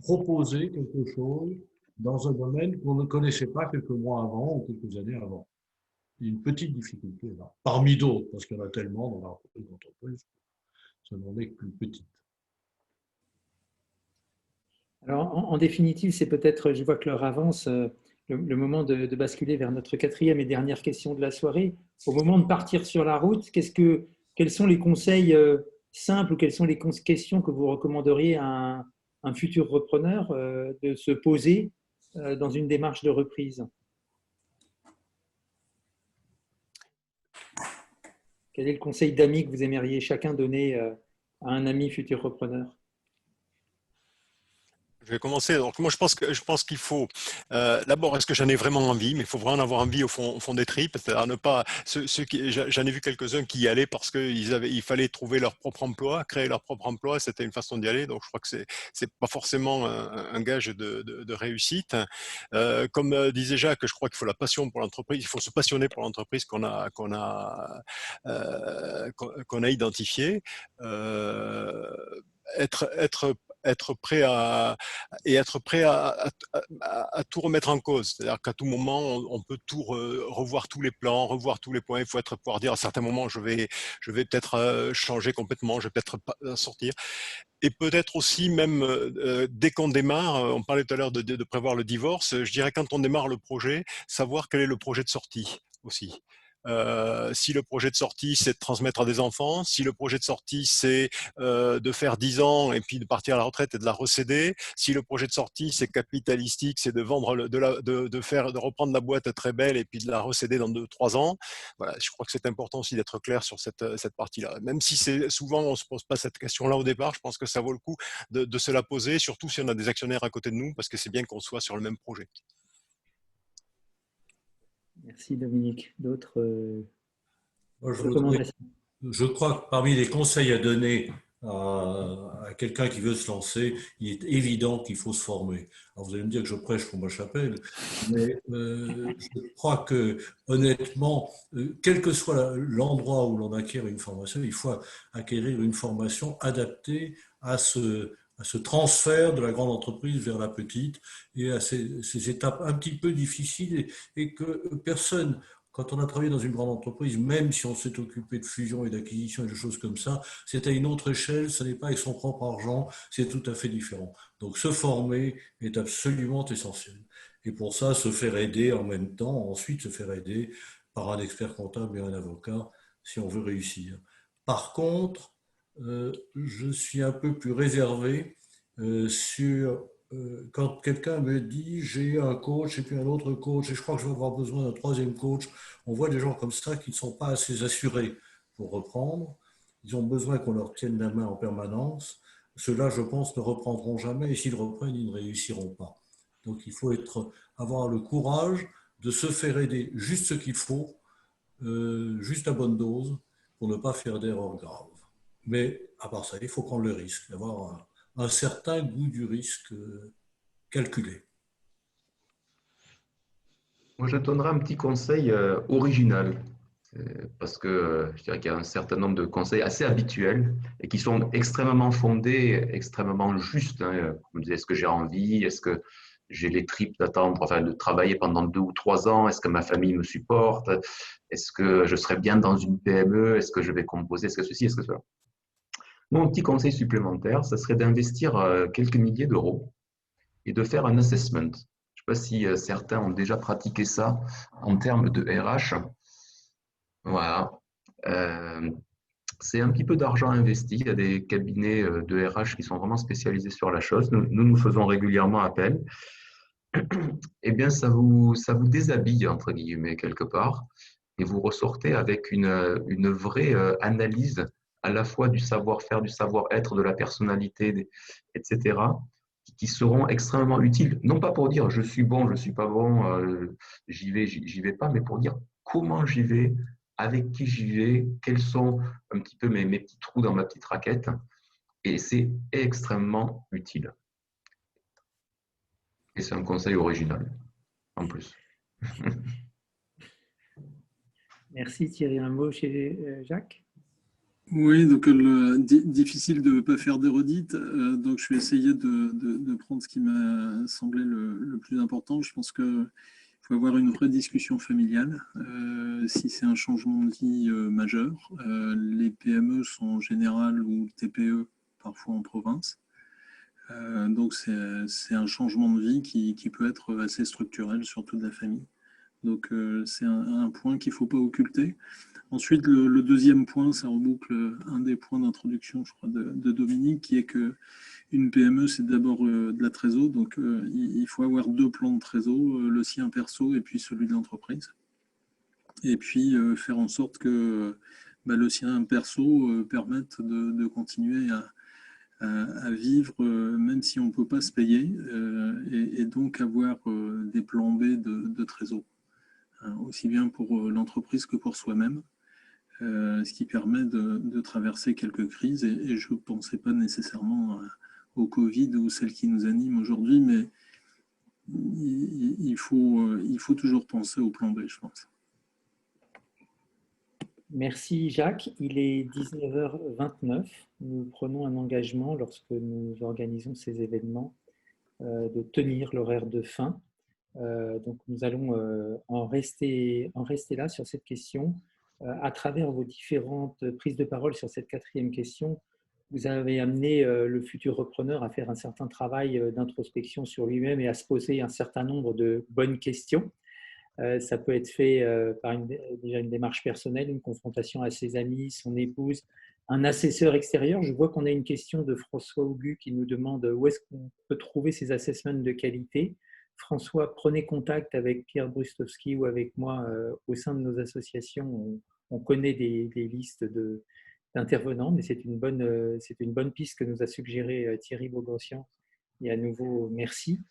proposer quelque chose dans un domaine qu'on ne connaissait pas quelques mois avant ou quelques années avant. Une petite difficulté là, parmi d'autres, parce qu'il y en a tellement dans l'entreprise, ça n'en est qu'une petite. Alors, en définitive, c'est peut-être, je vois que l'heure avance, le moment de basculer vers notre quatrième et dernière question de la soirée. Au moment de partir sur la route, quels sont les conseils simples ou quelles sont les questions que vous recommanderiez à un futur repreneur de se poser dans une démarche de reprise? Quel est le conseil d'amis que vous aimeriez chacun donner à un ami futur repreneur? Je vais commencer. Donc moi, je pense qu'il faut d'abord, est-ce que j'en ai vraiment envie? Mais il faut vraiment avoir envie au fond des tripes. C'est-à-dire ne pas j'en ai vu quelques-uns qui y allaient parce il fallait trouver leur propre emploi, créer leur propre emploi. C'était une façon d'y aller. Donc je crois que c'est pas forcément un gage de réussite. Comme disait Jacques, je crois qu'il faut la passion pour l'entreprise. Il faut se passionner pour l'entreprise qu'on a identifiée. Être prêt à tout remettre en cause. C'est-à-dire qu'à tout moment, on peut tout revoir tous les plans, revoir tous les points. Il faut pouvoir dire à certains moments, je vais peut-être changer complètement, je vais peut-être sortir. Et peut-être aussi, même dès qu'on démarre, on parlait tout à l'heure de prévoir le divorce, je dirais quand on démarre le projet, savoir quel est le projet de sortie aussi. Si le projet de sortie, c'est de transmettre à des enfants, si le projet de sortie, c'est de faire 10 ans et puis de partir à la retraite et de la recéder, si le projet de sortie, c'est capitalistique, c'est de vendre, de reprendre la boîte très belle et puis de la recéder dans 2-3 ans. Voilà, je crois que c'est important aussi d'être clair sur cette partie-là. Même si souvent on ne se pose pas cette question-là au départ, je pense que ça vaut le coup de se la poser, surtout si on a des actionnaires à côté de nous, parce que c'est bien qu'on soit sur le même projet. Merci Dominique. D'autres recommandations? Je crois que parmi les conseils à donner à quelqu'un qui veut se lancer, il est évident qu'il faut se former. Alors vous allez me dire que je prêche pour ma chapelle, mais je crois que honnêtement, quel que soit l'endroit où l'on acquiert une formation, il faut acquérir une formation adaptée à ce transfert de la grande entreprise vers la petite et à ces étapes un petit peu difficiles et que personne, quand on a travaillé dans une grande entreprise, même si on s'est occupé de fusion et d'acquisition et de choses comme ça, c'est à une autre échelle, ce n'est pas avec son propre argent, c'est tout à fait différent. Donc se former est absolument essentiel. Et pour ça, se faire aider en même temps, ensuite se faire aider par un expert comptable et un avocat si on veut réussir. Par contre, je suis un peu plus réservé sur quand quelqu'un me dit j'ai un coach et puis un autre coach et je crois que je vais avoir besoin d'un troisième coach. On voit des gens comme ça qui ne sont pas assez assurés pour reprendre. Ils ont besoin qu'on leur tienne la main en permanence. Ceux-là, je pense, ne reprendront jamais et s'ils reprennent, ils ne réussiront pas. Donc il faut avoir le courage de se faire aider juste ce qu'il faut, juste à bonne dose pour ne pas faire d'erreurs graves. Mais à part ça, il faut prendre le risque, d'avoir un certain goût du risque calculé. Moi, je donnerais un petit conseil original, parce que je dirais qu'il y a un certain nombre de conseils assez habituels et qui sont extrêmement fondés, extrêmement justes. Hein. Comme je disais, est-ce que j'ai envie? Est-ce que j'ai les tripes d'attendre, enfin, de travailler pendant 2 ou 3 ans? Est-ce que ma famille me supporte? Est-ce que je serai bien dans une PME? Est-ce que je vais composer? Est-ce que ceci? Est-ce que cela? Mon petit conseil supplémentaire, ça serait d'investir quelques milliers d'euros et de faire un assessment. Je ne sais pas si certains ont déjà pratiqué ça en termes de RH. Voilà. C'est un petit peu d'argent investi. Il y a des cabinets de RH qui sont vraiment spécialisés sur la chose. Nous faisons régulièrement appel. Eh bien, ça vous déshabille, entre guillemets, quelque part, et vous ressortez avec une vraie analyse à la fois du savoir-faire, du savoir-être, de la personnalité, etc., qui seront extrêmement utiles. Non pas pour dire je suis bon, je ne suis pas bon, j'y vais pas, mais pour dire comment j'y vais, avec qui j'y vais, quels sont un petit peu mes petits trous dans ma petite raquette. Et c'est extrêmement utile. Et c'est un conseil original, en plus. Merci Thierry. Un mot chez Jacques? Oui, donc difficile de ne pas faire des redites, donc je vais essayer de prendre ce qui m'a semblé le plus important. Je pense qu'il faut avoir une vraie discussion familiale si c'est un changement de vie majeur. Les PME sont en général ou TPE parfois en province. Donc c'est un changement de vie qui peut être assez structurel sur toute la famille. Donc c'est un point qu'il ne faut pas occulter. Ensuite, le deuxième point, ça reboucle un des points d'introduction, je crois, de Dominique, qui est qu'une PME, c'est d'abord de la trésor. Donc, il faut avoir deux plans de trésor, le sien perso et puis celui de l'entreprise. Et puis, faire en sorte que le sien perso permette de continuer à vivre, même si on ne peut pas se payer, et donc avoir des plans B de trésor, hein, aussi bien pour l'entreprise que pour soi-même. Ce qui permet de traverser quelques crises. Et je ne pensais pas nécessairement au Covid ou celle qui nous anime aujourd'hui, mais il faut toujours penser au plan B, je pense. Merci Jacques. Il est 19h29. Nous prenons un engagement lorsque nous organisons ces événements de tenir l'horaire de fin. Donc nous allons en rester là sur cette question. À travers vos différentes prises de parole sur cette quatrième question, vous avez amené le futur repreneur à faire un certain travail d'introspection sur lui-même et à se poser un certain nombre de bonnes questions. Ça peut être fait par déjà une démarche personnelle, une confrontation à ses amis, son épouse, un assesseur extérieur. Je vois qu'on a une question de François Augu qui nous demande où est-ce qu'on peut trouver ces assessments de qualité. François, prenez contact avec Pierre Brustowski ou avec moi au sein de nos associations. On connaît des listes d'intervenants, mais c'est une bonne piste que nous a suggéré Thierry Bogossian. Et à nouveau, merci.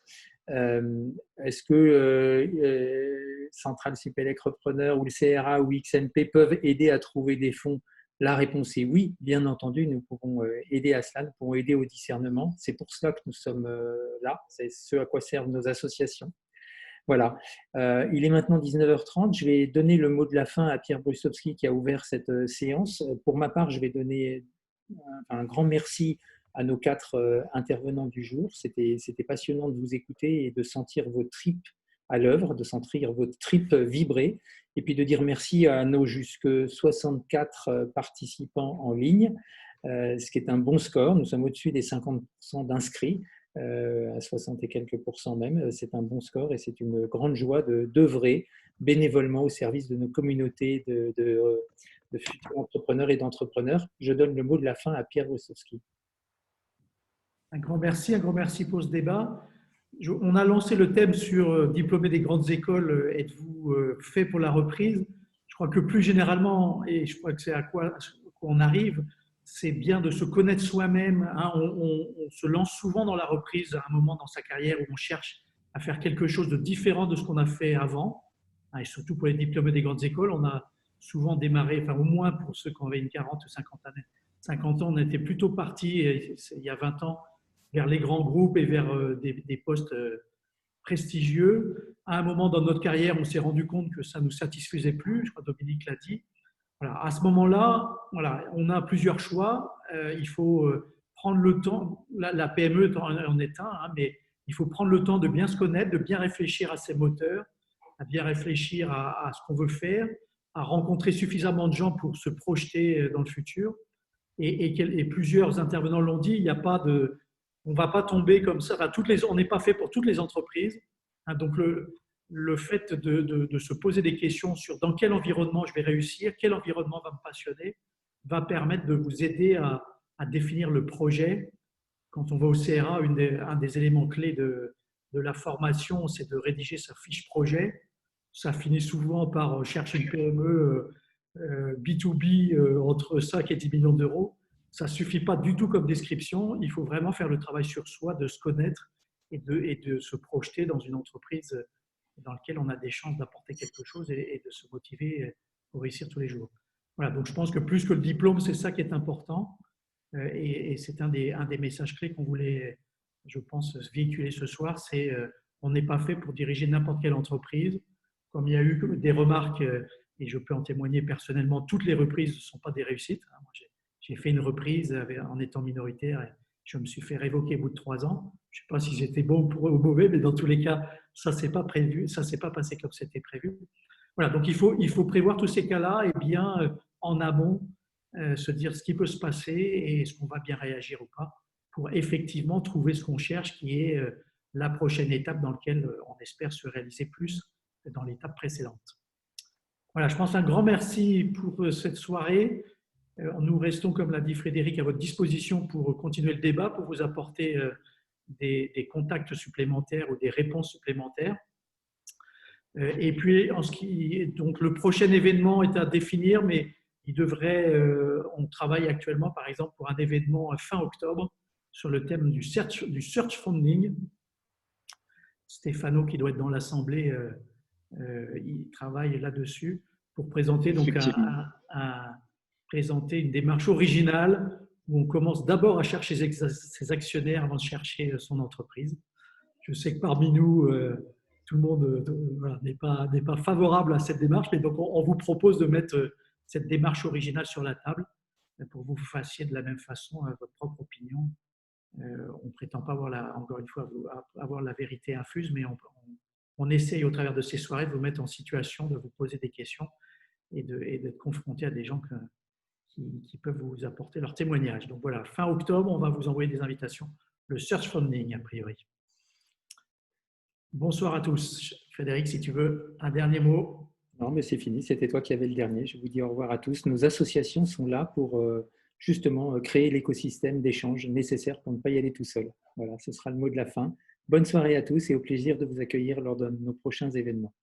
Est-ce que Centrale Supélec Repreneur ou le CRA ou XMP peuvent aider à trouver des fonds? La réponse est oui, bien entendu, nous pouvons aider à cela, nous pouvons aider au discernement. C'est pour cela que nous sommes là, c'est ce à quoi servent nos associations. Voilà, il est maintenant 19h30. Je vais donner le mot de la fin à Pierre Brustowski qui a ouvert cette séance. Pour ma part, je vais donner un grand merci à nos 4 intervenants du jour. C'était passionnant de vous écouter et de sentir vos tripes à l'œuvre, de sentir vos tripes vibrer, et puis de dire merci à nos jusque 64 participants en ligne, ce qui est un bon score. Nous sommes au-dessus des 50% d'inscrits, à 60 et quelques % même. C'est un bon score et c'est une grande joie d'œuvrer bénévolement au service de nos communautés de futurs entrepreneurs et d'entrepreneurs. Je donne le mot de la fin à Pierre Brustowski. Un grand merci pour ce débat. On a lancé le thème sur diplômés des grandes écoles, êtes-vous fait pour la reprise? Je crois que plus généralement, et je crois que c'est à quoi on arrive, c'est bien de se connaître soi-même. Hein. On se lance souvent dans la reprise à un moment dans sa carrière où on cherche à faire quelque chose de différent de ce qu'on a fait avant. Et surtout pour les diplômés des grandes écoles, on a souvent démarré, enfin au moins pour ceux qui avaient une 40 ou 50 ans, on était plutôt parti il y a 20 ans vers les grands groupes et vers des postes prestigieux. À un moment dans notre carrière, on s'est rendu compte que ça ne nous satisfaisait plus, je crois que Dominique l'a dit. Voilà. À ce moment-là, voilà, on a plusieurs choix. Il faut prendre le temps, la PME en est un, hein, mais il faut prendre le temps de bien se connaître, de bien réfléchir à ses moteurs, à bien réfléchir à ce qu'on veut faire, à rencontrer suffisamment de gens pour se projeter dans le futur. Et plusieurs intervenants l'ont dit, il n'y a pas de... On ne va pas tomber comme ça. Enfin, on n'est pas fait pour toutes les entreprises. Hein, donc, le fait de se poser des questions sur dans quel environnement je vais réussir, quel environnement va me passionner, va permettre de vous aider à définir le projet. Quand on va au CRA, un des éléments clés de la formation, c'est de rédiger sa fiche projet. Ça finit souvent par chercher une PME B2B entre 5 et 10 millions d'euros. Ça ne suffit pas du tout comme description. Il faut vraiment faire le travail sur soi, de se connaître et de se projeter dans une entreprise dans laquelle on a des chances d'apporter quelque chose et de se motiver pour réussir tous les jours. Voilà, donc je pense que plus que le diplôme, c'est ça qui est important. Et c'est un des messages clés qu'on voulait, je pense, véhiculer ce soir. C'est on n'est pas fait pour diriger n'importe quelle entreprise. Comme il y a eu des remarques, et je peux en témoigner personnellement, toutes les reprises ne sont pas des réussites. Moi, j'ai fait une reprise en étant minoritaire et je me suis fait révoquer au bout de 3 ans. Je ne sais pas si j'étais bon ou mauvais, mais dans tous les cas, ça ne s'est pas prévu, ça s'est pas passé comme c'était prévu. Voilà, donc il faut prévoir tous ces cas-là et bien en amont se dire ce qui peut se passer et est-ce qu'on va bien réagir ou pas pour effectivement trouver ce qu'on cherche, qui est la prochaine étape dans laquelle on espère se réaliser plus que dans l'étape précédente. Voilà, je pense un grand merci pour cette soirée. Nous restons, comme l'a dit Frédéric, à votre disposition pour continuer le débat, pour vous apporter des contacts supplémentaires ou des réponses supplémentaires. Et puis, donc le prochain événement est à définir, mais on travaille actuellement, par exemple, pour un événement fin octobre sur le thème du search funding. Stéphano, qui doit être dans l'Assemblée, il travaille là-dessus pour présenter, donc présenter une démarche originale où on commence d'abord à chercher ses actionnaires avant de chercher son entreprise. Je sais que parmi nous, tout le monde voilà, n'est pas favorable à cette démarche, mais donc on vous propose de mettre cette démarche originale sur la table pour que vous fassiez de la même façon votre propre opinion. On ne prétend pas encore une fois, avoir la vérité infuse, mais on essaye au travers de ces soirées de vous mettre en situation de vous poser des questions et d'être confronté à des gens qui peuvent vous apporter leur témoignage. Donc voilà, fin octobre, on va vous envoyer des invitations. Le search funding, a priori. Bonsoir à tous. Frédéric, si tu veux, un dernier mot. Non, mais c'est fini, c'était toi qui avais le dernier. Je vous dis au revoir à tous. Nos associations sont là pour justement créer l'écosystème d'échange nécessaire pour ne pas y aller tout seul. Voilà, ce sera le mot de la fin. Bonne soirée à tous et au plaisir de vous accueillir lors de nos prochains événements.